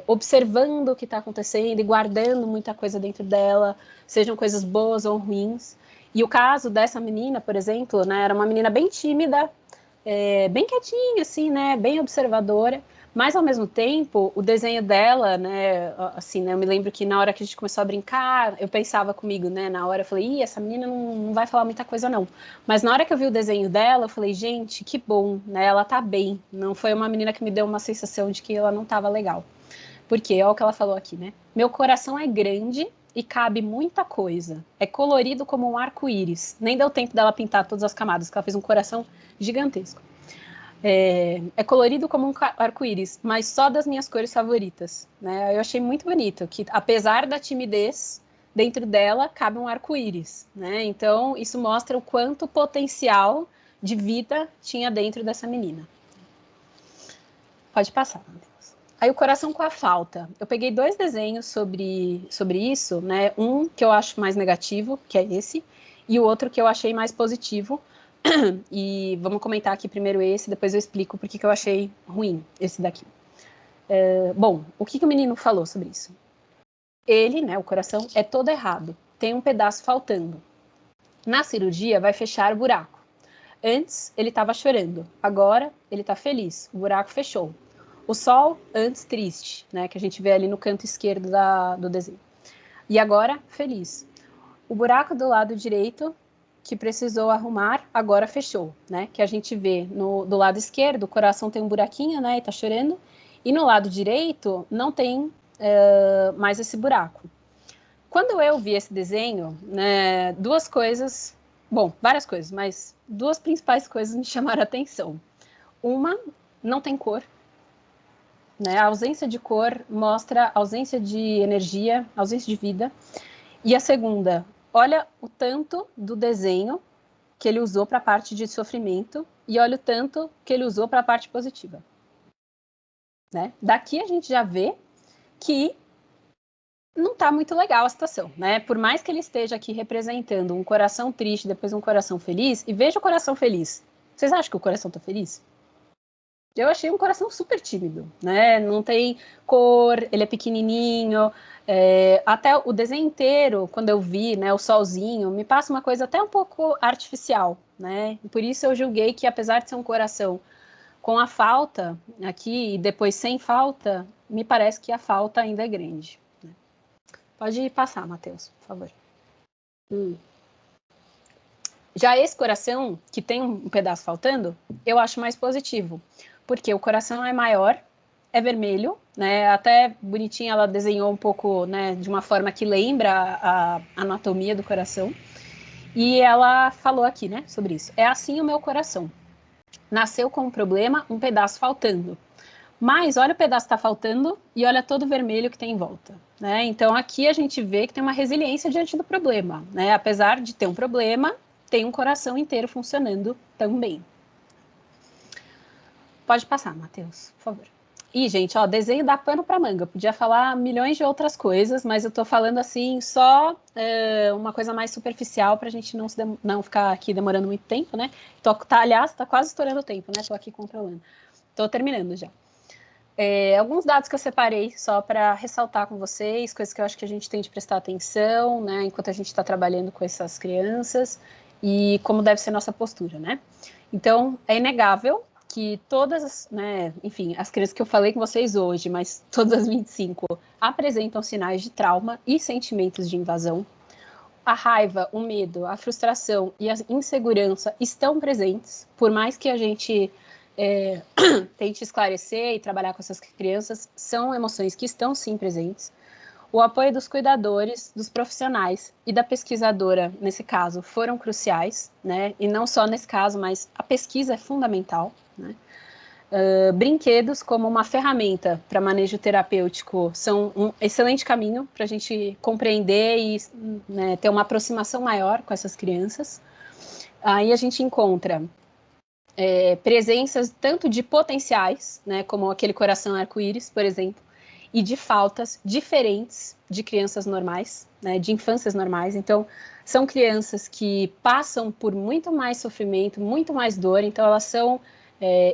C: observando o que está acontecendo e guardando muita coisa dentro dela, sejam coisas boas ou ruins. E o caso dessa menina, por exemplo, né, era uma menina bem tímida, bem quietinha, assim, né, bem observadora, mas ao mesmo tempo o desenho dela, né, assim, né, eu me lembro que na hora que a gente começou a brincar, eu pensava comigo, né, na hora eu falei, essa menina não vai falar muita coisa não, mas na hora que eu vi o desenho dela, eu falei, gente, que bom, né, ela tá bem, não foi uma menina que me deu uma sensação de que ela não tava legal, porque é o que ela falou aqui, né, meu coração é grande e cabe muita coisa, é colorido como um arco-íris, nem deu tempo dela pintar todas as camadas, porque ela fez um coração gigantesco. É colorido como um arco-íris, mas só das minhas cores favoritas, né? Eu achei muito bonito, que apesar da timidez, dentro dela cabe um arco-íris, né? Então, isso mostra o quanto potencial de vida tinha dentro dessa menina. Pode passar, meu Deus. Aí o coração com a falta. Eu peguei 2 desenhos sobre isso, né? Um que eu acho mais negativo, que é esse, e o outro que eu achei mais positivo. E vamos comentar aqui primeiro esse, depois eu explico por que eu achei ruim esse daqui. Bom, o que o menino falou sobre isso? Ele, né, o coração, é todo errado, tem um pedaço faltando. Na cirurgia vai fechar o buraco. Antes ele estava chorando, agora ele está feliz, o buraco fechou. O sol, antes triste, né, que a gente vê ali no canto esquerdo do desenho. E agora, feliz. O buraco do lado direito que precisou arrumar, agora fechou, né? Que a gente vê do lado esquerdo, o coração tem um buraquinho, né? E tá chorando. E no lado direito, não tem mais esse buraco. Quando eu vi esse desenho, né, várias coisas, mas 2 principais coisas me chamaram a atenção. Uma, não tem cor, né? A ausência de cor mostra ausência de energia, ausência de vida. E a segunda, olha o tanto do desenho que ele usou para a parte de sofrimento e olha o tanto que ele usou para a parte positiva. Né? Daqui a gente já vê que não está muito legal a situação. Né? Por mais que ele esteja aqui representando um coração triste, depois um coração feliz, e veja o coração feliz. Vocês acham que o coração está feliz? Eu achei um coração super tímido, né? Não tem cor, ele é pequenininho, até o desenho inteiro, quando eu vi, né, o solzinho, me passa uma coisa até um pouco artificial, né? E por isso eu julguei que, apesar de ser um coração com a falta aqui e depois sem falta, me parece que a falta ainda é grande. Né? Pode passar, Matheus, por favor. Já esse coração, que tem um pedaço faltando, eu acho mais positivo, porque o coração é maior, é vermelho, né? Até bonitinha ela desenhou um pouco, né, de uma forma que lembra a anatomia do coração. E ela falou aqui, né, sobre isso. É assim o meu coração. Nasceu com um problema, um pedaço faltando. Mas olha o pedaço que está faltando e olha todo o vermelho que tem em volta. Né? Então aqui a gente vê que tem uma resiliência diante do problema. Né? Apesar de ter um problema, tem um coração inteiro funcionando também. Pode passar, Matheus, por favor. E, gente, ó, desenho dá pano para manga. Eu podia falar milhões de outras coisas, mas eu tô falando assim só uma coisa mais superficial para a gente não ficar aqui demorando muito tempo, né? Aliás, tá quase estourando o tempo, né? Tô aqui controlando. Tô terminando já. Alguns dados que eu separei só para ressaltar com vocês, coisas que eu acho que a gente tem de prestar atenção, né? Enquanto a gente está trabalhando com essas crianças e como deve ser nossa postura, né? Então, é inegável que todas, né, enfim, as crianças que eu falei com vocês hoje, mas todas as 25, apresentam sinais de trauma e sentimentos de invasão. A raiva, o medo, a frustração e a insegurança estão presentes, por mais que a gente tente esclarecer e trabalhar com essas crianças, são emoções que estão sim presentes. O apoio dos cuidadores, dos profissionais e da pesquisadora, nesse caso, foram cruciais, né? E não só nesse caso, mas a pesquisa é fundamental. Né? Brinquedos como uma ferramenta para manejo terapêutico são um excelente caminho para a gente compreender e, né, ter uma aproximação maior com essas crianças. Aí a gente encontra presenças tanto de potenciais, né, como aquele coração arco-íris, por exemplo, e de faltas diferentes de crianças normais, né, de infâncias normais. Então, são crianças que passam por muito mais sofrimento, muito mais dor, então elas são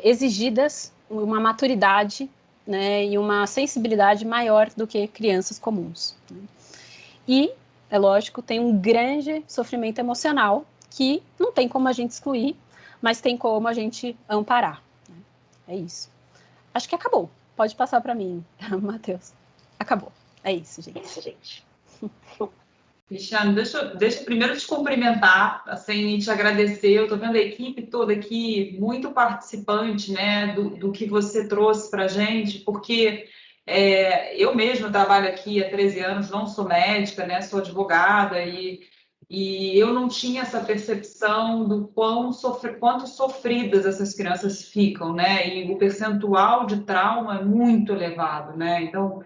C: exigidas uma maturidade né, e uma sensibilidade maior do que crianças comuns. E, é lógico, tem um grande sofrimento emocional que não tem como a gente excluir, mas tem como a gente amparar. É isso. Acho que acabou. Pode passar para mim, Matheus. Acabou. É isso, gente.
D: Cristiano, deixa eu primeiro te cumprimentar, assim, e te agradecer. Eu estou vendo a equipe toda aqui, muito participante, né, do que você trouxe para a gente, porque eu mesma trabalho aqui há 13 anos, não sou médica, né, sou advogada, e eu não tinha essa percepção do quanto sofridas essas crianças ficam, né, e o percentual de trauma é muito elevado, né, então,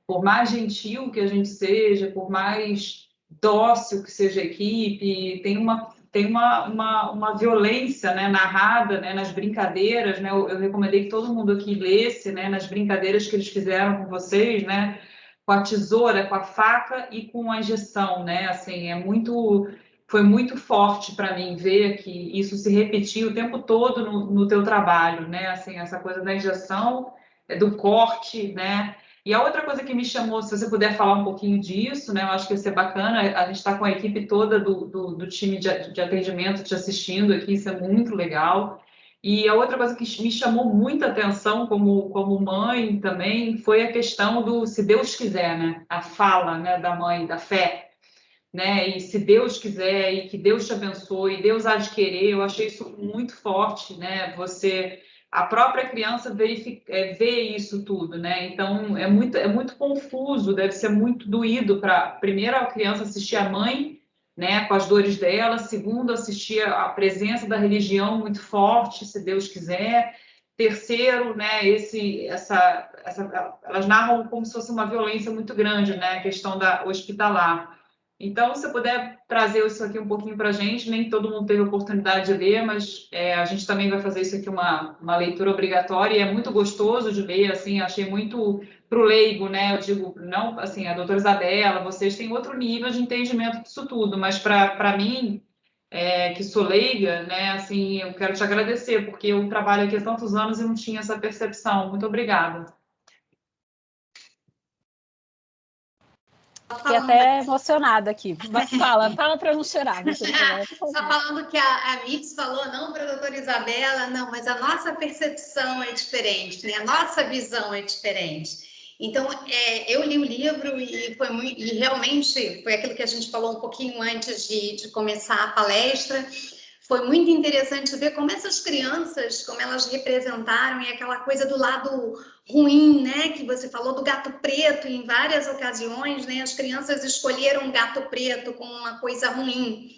D: por mais gentil que a gente seja, por mais dócil que seja a equipe, tem uma violência, né, narrada, né, nas brincadeiras, né, eu recomendei que todo mundo aqui lesse, né, nas brincadeiras que eles fizeram com vocês, né, com a tesoura, com a faca e com a injeção, né, assim, foi muito forte para mim ver que isso se repetia o tempo todo no teu trabalho, né, assim, essa coisa da injeção, do corte, né. E a outra coisa que me chamou, se você puder falar um pouquinho disso, né? Eu acho que ia ser bacana. A gente está com a equipe toda do time de atendimento te assistindo aqui, isso é muito legal. E a outra coisa que me chamou muita atenção como mãe também foi a questão do se Deus quiser, né? A fala, né, da mãe, da fé, né? E se Deus quiser e que Deus te abençoe, Deus há de querer. Eu achei isso muito forte, né? A própria criança vê isso tudo, né? Então é muito confuso, deve ser muito doído para primeiro a criança assistir a mãe, né, com as dores dela, segundo assistir a presença da religião muito forte, se Deus quiser. Terceiro, né, elas narram como se fosse uma violência muito grande, né, a questão da hospitalar. Então, se puder trazer isso aqui um pouquinho para a gente, nem todo mundo teve oportunidade de ler, mas a gente também vai fazer isso aqui uma leitura obrigatória, e é muito gostoso de ler, assim, achei muito para o leigo, né? Eu digo, não, assim, a doutora Isabela, vocês têm outro nível de entendimento disso tudo, mas para mim, que sou leiga, né, assim, eu quero te agradecer, porque eu trabalho aqui há tantos anos e não tinha essa percepção. Muito obrigada.
C: Fiquei até emocionada aqui. Mas fala para não chorar.
B: Só falando que a Mitz falou, não para a doutora Isabela, não, mas a nossa percepção é diferente, né? A nossa visão é diferente. Então, eu li o livro e realmente foi aquilo que a gente falou um pouquinho antes de começar a palestra. Foi muito interessante ver como essas crianças, como elas representaram, e aquela coisa do lado ruim, né, que você falou do gato preto, em várias ocasiões, né, as crianças escolheram um gato preto como uma coisa ruim.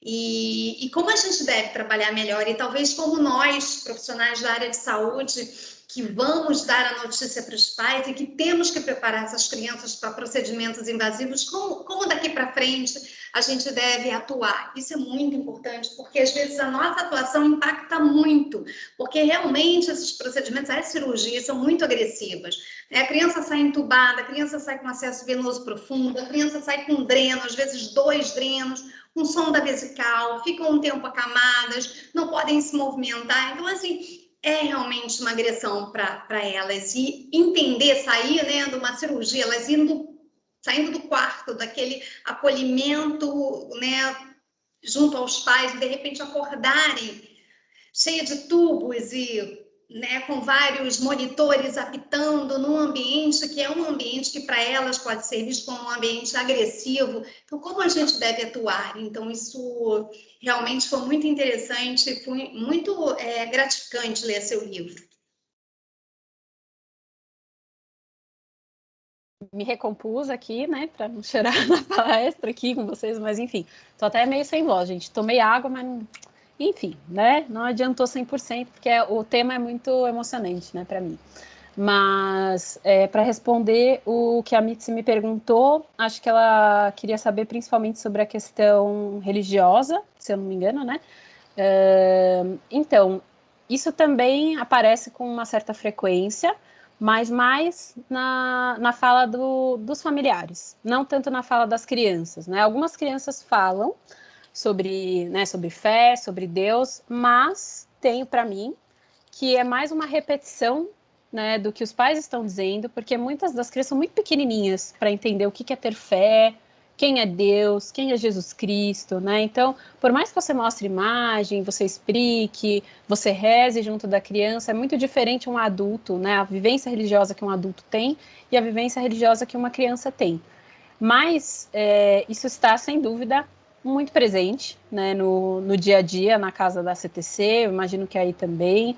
B: E como a gente deve trabalhar melhor, e talvez como nós, profissionais da área de saúde, que vamos dar a notícia para os pais e que temos que preparar essas crianças para procedimentos invasivos, como daqui para frente a gente deve atuar. Isso é muito importante, porque às vezes a nossa atuação impacta muito, porque realmente esses procedimentos, as cirurgias são muito agressivas. A criança sai entubada, a criança sai com acesso venoso profundo, a criança sai com dreno, às vezes 2 drenos, com sonda vesical, ficam um tempo acamadas, não podem se movimentar. Então, assim, é realmente uma agressão para elas. E entender, sair, né, de uma cirurgia, elas saindo do quarto, daquele acolhimento, né, junto aos pais, e de repente acordarem cheia de tubos e, né, com vários monitores apitando num ambiente que é um ambiente que para elas pode ser visto como um ambiente agressivo. Então, como a gente deve atuar? Então, isso realmente foi muito interessante, foi muito gratificante ler seu livro.
C: Me recompus aqui, né, para não chorar na palestra aqui com vocês, mas enfim, tô até meio sem voz, gente. Tomei água, mas não... Enfim, né, não adiantou 100%, porque o tema é muito emocionante, né, para mim. Mas, para responder o que a Mitzi me perguntou, acho que ela queria saber principalmente sobre a questão religiosa, se eu não me engano, né? Então, isso também aparece com uma certa frequência, mas mais na fala dos familiares, não tanto na fala das crianças, né? Algumas crianças falam sobre fé, sobre Deus, mas tenho para mim que é mais uma repetição né, do que os pais estão dizendo, porque muitas das crianças são muito pequenininhas para entender o que é ter fé, quem é Deus, quem é Jesus Cristo, né? Então, por mais que você mostre imagem, você explique, você reze junto da criança, é muito diferente um adulto, né? A vivência religiosa que um adulto tem e a vivência religiosa que uma criança tem. Mas isso está, sem dúvida, muito presente, né, no dia a dia, na casa da CTC, eu imagino que aí também.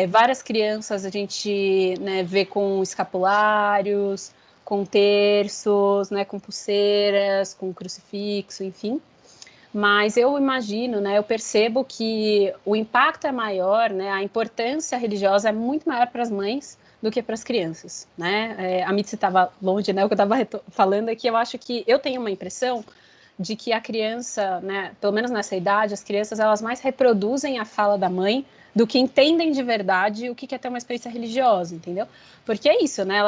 C: Várias crianças a gente, né, vê com escapulários, com terços, né, com pulseiras, com crucifixo, enfim. Mas eu imagino, né, eu percebo que o impacto é maior, né, a importância religiosa é muito maior para as mães do que para as crianças, né? A Mitzi estava longe, né? O que eu estava falando é que eu acho que eu tenho uma impressão de que a criança, né, pelo menos nessa idade, as crianças elas mais reproduzem a fala da mãe do que entendem de verdade o que é ter uma experiência religiosa, entendeu? Porque é isso, né?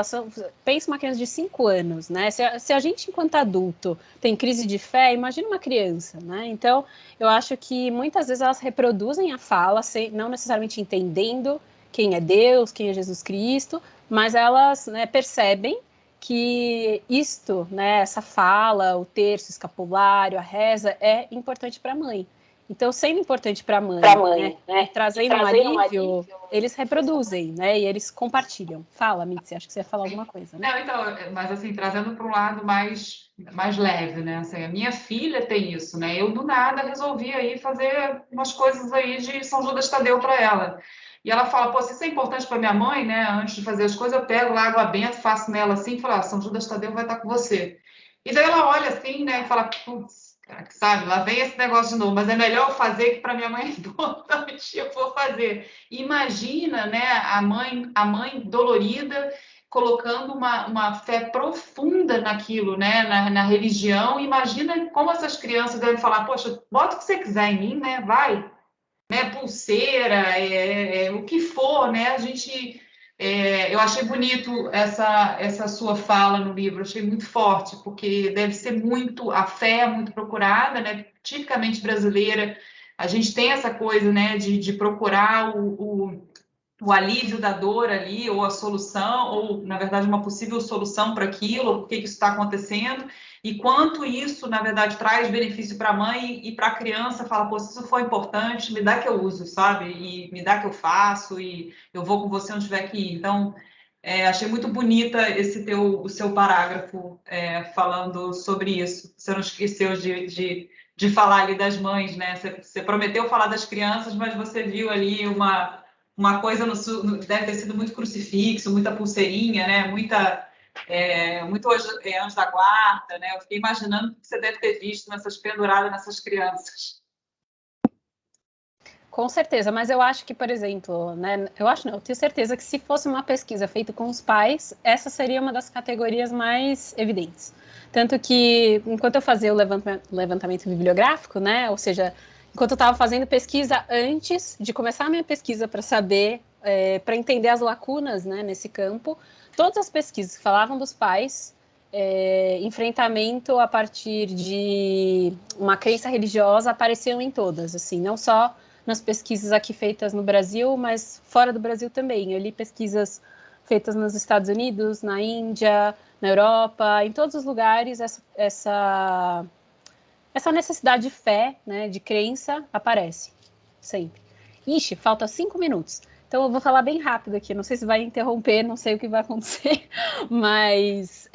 C: Pensa uma criança de 5 anos, né? Se a gente, enquanto adulto, tem crise de fé, imagina uma criança, né? Então, eu acho que muitas vezes elas reproduzem a fala, não necessariamente entendendo quem é Deus, quem é Jesus Cristo, mas elas, né, percebem que isto, né, essa fala, o terço, o escapulário, a reza, é importante para a mãe. Então, sendo importante para a mãe, né, e trazendo um alívio, eles reproduzem, né, e eles compartilham. Fala, Mitzi, acho que você ia falar alguma coisa, né?
D: Não, então, mas assim, trazendo para um lado mais leve, né? Assim, a minha filha tem isso, né? Eu, do nada, resolvi aí fazer umas coisas aí de São Judas Tadeu para ela. E ela fala, pô, se isso é importante para minha mãe, né? Antes de fazer as coisas, eu pego lá água benta, faço nela assim e falo, ah, São Judas Tadeu vai estar com você. E daí ela olha assim, né? E fala, putz, cara, que sabe, lá vem esse negócio de novo, mas é melhor eu fazer que para minha mãe é importante, eu vou fazer. Imagina, né? A mãe dolorida colocando uma fé profunda naquilo, né? Na religião. Imagina como essas crianças devem falar, poxa, bota o que você quiser em mim, né? Vai, né, pulseira, o que for, né? Eu achei bonito essa sua fala no livro, achei muito forte, porque deve ser muito, a fé é muito procurada, né? Tipicamente brasileira, a gente tem essa coisa, né, de procurar o alívio da dor ali, ou a solução, ou, na verdade, uma possível solução para aquilo, ou por que isso está acontecendo, e quanto isso, na verdade, traz benefício para a mãe e para a criança, fala, pô, se isso for importante, me dá que eu uso, sabe? E me dá que eu faço, e eu vou com você onde tiver que ir. Então, achei muito bonita o seu parágrafo falando sobre isso. Você não esqueceu de falar ali das mães, né? Você prometeu falar das crianças, mas você viu ali uma coisa deve ter sido muito crucifixo, muita pulseirinha, né? Muito anjo da guarda, né? Eu fiquei imaginando o que você deve ter visto nessas penduradas nessas crianças.
C: Com certeza, mas eu acho que, por exemplo, né, eu tenho certeza que se fosse uma pesquisa feita com os pais, essa seria uma das categorias mais evidentes. Tanto que, enquanto eu fazia o levantamento bibliográfico, né, ou seja, enquanto eu estava fazendo pesquisa antes de começar a minha pesquisa para saber, para entender as lacunas, né, nesse campo, todas as pesquisas que falavam dos pais, enfrentamento a partir de uma crença religiosa apareciam em todas, assim, não só nas pesquisas aqui feitas no Brasil, mas fora do Brasil também. Eu li pesquisas feitas nos Estados Unidos, na Índia, na Europa, em todos os lugares essa necessidade de fé, né, de crença, aparece, sempre. Ixi, falta 5 minutos. Então eu vou falar bem rápido aqui, não sei se vai interromper, não sei o que vai acontecer, mas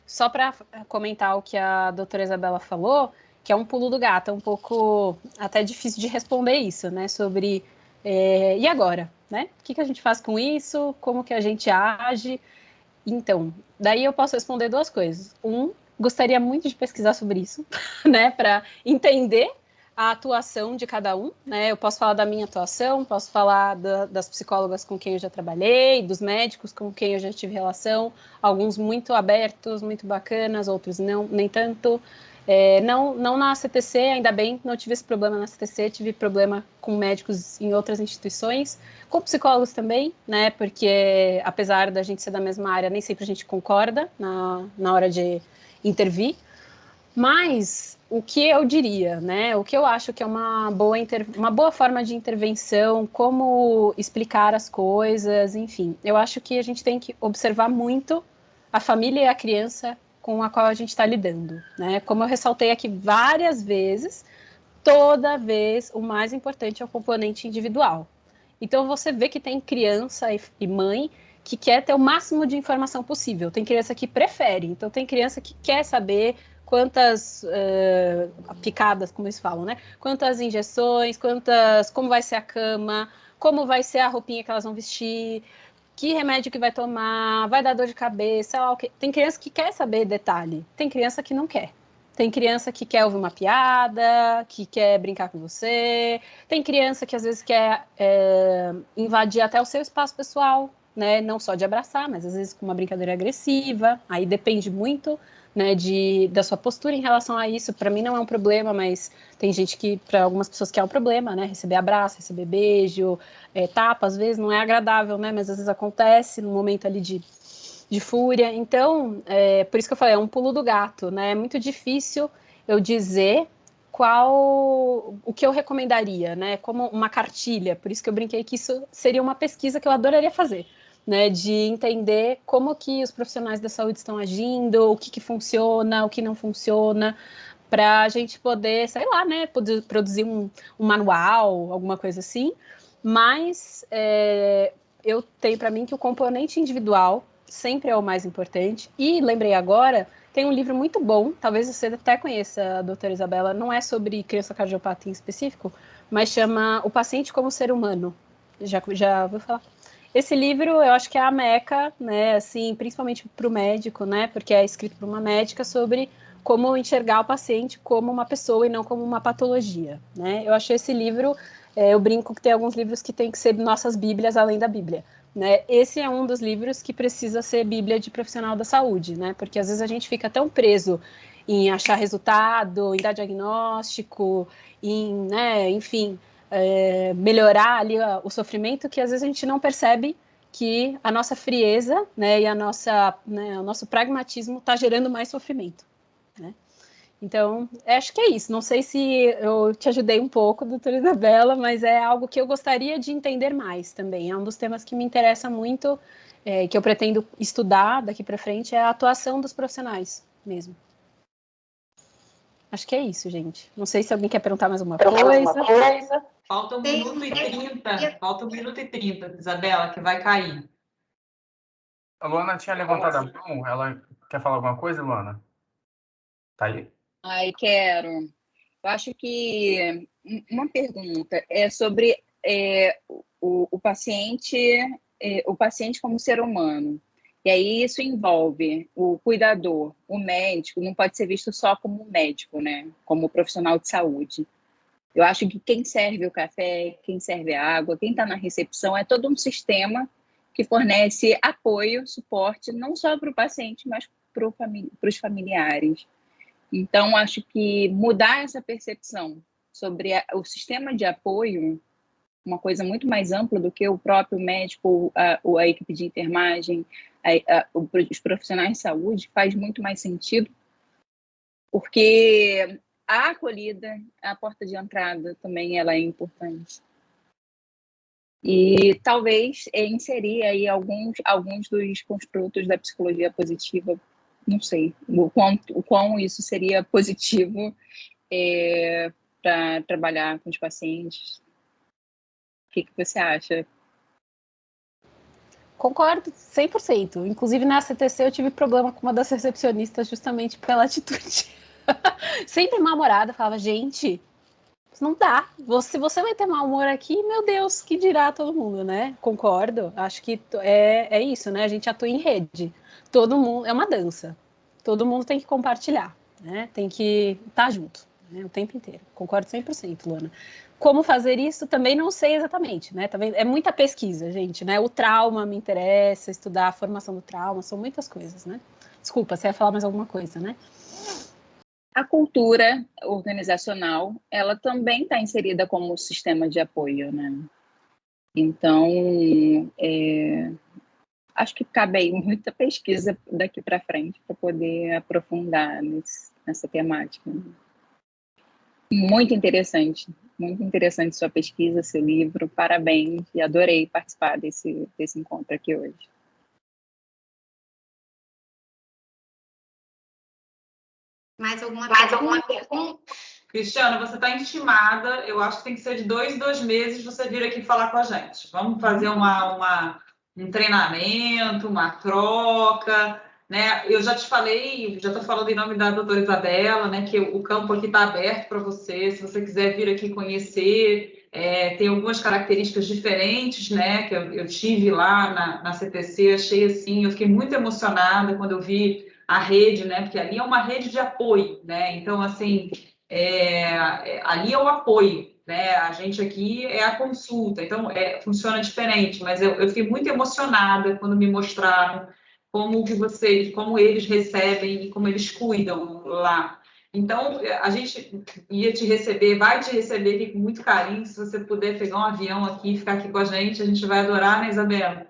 C: só para comentar o que a doutora Isabela falou, que é um pulo do gato, é um pouco até difícil de responder isso, né? Sobre e agora, né? O que a gente faz com isso? Como que a gente age? Então, daí eu posso responder 2 coisas. Gostaria muito de pesquisar sobre isso, né? Para entender a atuação de cada um, né? Eu posso falar da minha atuação, posso falar das psicólogas com quem eu já trabalhei, dos médicos com quem eu já tive relação, alguns muito abertos, muito bacanas, outros não, nem tanto. Não na CTC, ainda bem, não tive esse problema na CTC, tive problema com médicos em outras instituições, com psicólogos também, né, porque apesar da gente ser da mesma área, nem sempre a gente concorda na hora de intervir, mas o que eu diria, né? O que eu acho que é uma boa forma de intervenção, como explicar as coisas, enfim. Eu acho que a gente tem que observar muito a família e a criança com a qual a gente está lidando, né? Como eu ressaltei aqui várias vezes, toda vez o mais importante é o componente individual. Então você vê que tem criança e mãe que quer ter o máximo de informação possível. Tem criança que prefere, então tem criança que quer saber quantas picadas, como eles falam, né? Quantas injeções, como vai ser a cama, como vai ser a roupinha que elas vão vestir, que remédio que vai tomar, vai dar dor de cabeça, sei lá o quê. Tem criança que quer saber detalhe, tem criança que não quer. Tem criança que quer ouvir uma piada, que quer brincar com você. Tem criança que às vezes quer invadir até o seu espaço pessoal, né? Não só de abraçar, mas às vezes com uma brincadeira agressiva. Aí depende muito, né, da sua postura em relação a isso. Para mim não é um problema, mas tem gente que, para algumas pessoas, que é um problema, né? Receber abraço, receber beijo, tapa, às vezes não é agradável, né? Mas às vezes acontece no momento ali de fúria. Então, por isso que eu falei, é um pulo do gato, né? É muito difícil eu dizer o que eu recomendaria, né? Como uma cartilha. Por isso que eu brinquei que isso seria uma pesquisa que eu adoraria fazer, né? De entender como que os profissionais da saúde estão agindo, o que funciona, o que não funciona, para a gente poder, sei lá, né? Poder produzir um manual, alguma coisa assim. Mas eu tenho para mim que o componente individual sempre é o mais importante. E lembrei agora, tem um livro muito bom, talvez você até conheça, a doutora Isabela, não é sobre criança cardiopata em específico, mas chama O Paciente como Ser Humano. Já ouviu falar? Esse livro, eu acho que é a meca, né, assim, principalmente para o médico, né, porque é escrito por uma médica sobre como enxergar o paciente como uma pessoa e não como uma patologia, né. Eu achei esse livro, eu brinco que tem alguns livros que tem que ser nossas bíblias além da Bíblia, né. Esse é um dos livros que precisa ser bíblia de profissional da saúde, né, porque às vezes a gente fica tão preso em achar resultado, em dar diagnóstico, né, enfim, melhorar ali o sofrimento, que às vezes a gente não percebe que a nossa frieza, né, e o nosso pragmatismo está gerando mais sofrimento, né? Então, acho que é isso. Não sei se eu te ajudei um pouco, doutora Isabela, mas é algo que eu gostaria de entender mais também. É um dos temas que me interessa muito, que eu pretendo estudar daqui para frente, é a atuação dos profissionais mesmo. Acho que é isso, gente. Não sei se alguém quer perguntar mais alguma coisa.
D: Falta 1 minuto e 30. Falta 1 minuto e 30, Isabela, que vai cair.
A: A Luana tinha levantado a mão. Ela quer falar alguma coisa, Luana? Tá aí?
F: Ai, quero. Eu acho que uma pergunta é sobre o paciente, o paciente como ser humano. E aí isso envolve o cuidador, o médico, não pode ser visto só como médico, né? Como profissional de saúde. Eu acho que quem serve o café, quem serve a água, quem está na recepção, é todo um sistema que fornece apoio, suporte, não só para o paciente, mas para os familiares. Então, acho que mudar essa percepção sobre o sistema de apoio, uma coisa muito mais ampla do que o próprio médico, a equipe de enfermagem, os profissionais de saúde, faz muito mais sentido, porque a acolhida, a porta de entrada também ela é importante. E talvez inserir aí alguns dos construtos da psicologia positiva, não sei o quão isso seria positivo para trabalhar com os pacientes. O que você acha?
C: Concordo 100%. Inclusive, na CTC eu tive problema com uma das recepcionistas justamente pela atitude. Sempre mal-humorada, falava, gente, não dá. Se você vai ter mau humor aqui, meu Deus, que dirá todo mundo, né? Concordo. Acho que é isso, né? A gente atua em rede. Todo mundo, é uma dança. Todo mundo tem que compartilhar, né? Tem que estar junto, né? O tempo inteiro. Concordo 100%, Luana. Como fazer isso, também não sei exatamente, né? Também é muita pesquisa, gente, né? O trauma me interessa, estudar a formação do trauma, são muitas coisas, né? Desculpa, você ia falar mais alguma coisa, né?
F: A cultura organizacional, ela também está inserida como sistema de apoio, né? Então, acho que cabe aí muita pesquisa daqui para frente para poder aprofundar nessa temática. Muito interessante sua pesquisa, seu livro, parabéns, e adorei participar desse encontro aqui hoje.
B: Mais alguma pergunta?
D: Cristiano, você está intimada, eu acho que tem que ser de 2 em 2 meses você vir aqui falar com a gente. Vamos fazer um treinamento, uma troca, né? Eu já te falei, já estou falando em nome da doutora Isabela, né, que o campo aqui está aberto para você, se você quiser vir aqui conhecer, tem algumas características diferentes, né, que eu tive lá na CTC, achei assim, eu fiquei muito emocionada quando eu vi a rede, né, porque ali é uma rede de apoio, né, então, assim, ali é o apoio, né? A gente aqui é a consulta, então funciona diferente, mas eu fiquei muito emocionada quando me mostraram como eles recebem e como eles cuidam lá. Então, a gente vai te receber aqui com muito carinho, se você puder pegar um avião aqui e ficar aqui com a gente vai adorar, né, Isabela?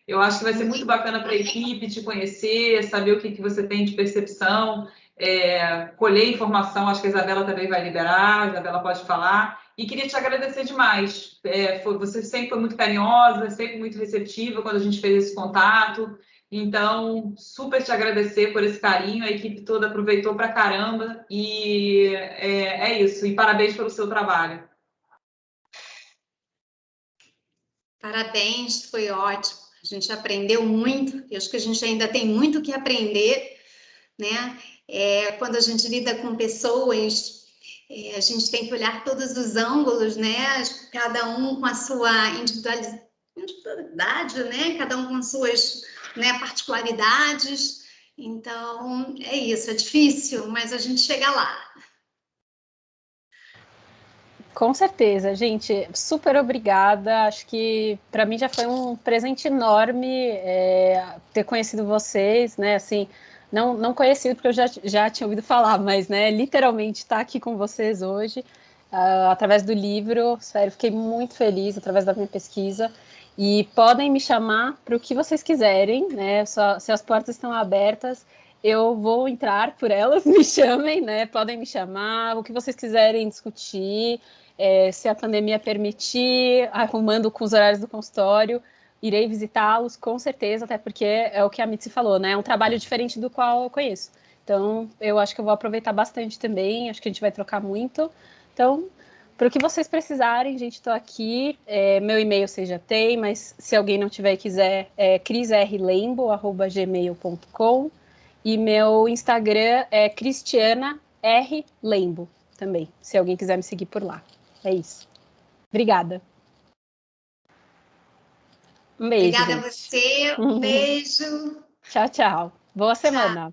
D: Eu acho que vai ser muito bacana para a equipe te conhecer, saber o que você tem de percepção, colher informação, acho que a Isabela também vai liberar, a Isabela pode falar. E queria te agradecer demais. Você sempre foi muito carinhosa, sempre muito receptiva quando a gente fez esse contato. Então, super te agradecer por esse carinho, a equipe toda aproveitou pra caramba. E é isso. E parabéns pelo seu trabalho.
B: Parabéns, foi ótimo. A gente aprendeu muito, eu acho que a gente ainda tem muito o que aprender, né? Quando a gente lida com pessoas, a gente tem que olhar todos os ângulos, né? Cada um com a sua individualidade, né? Cada um com suas, né, particularidades. Então, é isso, é difícil, mas a gente chega lá.
C: Com certeza, gente, super obrigada. Acho que para mim já foi um presente enorme ter conhecido vocês, né? Assim, não conhecido porque eu já tinha ouvido falar, mas né, literalmente estar aqui com vocês hoje, através do livro, sério, fiquei muito feliz através da minha pesquisa. E podem me chamar para o que vocês quiserem, né? Se as portas estão abertas, eu vou entrar por elas, me chamem, né? Podem me chamar, o que vocês quiserem discutir. Se a pandemia permitir, arrumando com os horários do consultório, irei visitá-los, com certeza, até porque é o que a Mitzi falou, né? É um trabalho diferente do qual eu conheço. Então, eu acho que eu vou aproveitar bastante também, acho que a gente vai trocar muito. Então, para o que vocês precisarem, gente, estou aqui. Meu e-mail vocês já têm, mas se alguém não tiver e quiser, é crisrlembo@gmail.com, e meu Instagram é Cristiana R. Lembo também, se alguém quiser me seguir por lá. É isso. Obrigada. Um beijo.
B: Obrigada a você. Um beijo.
C: Tchau, tchau. Boa semana.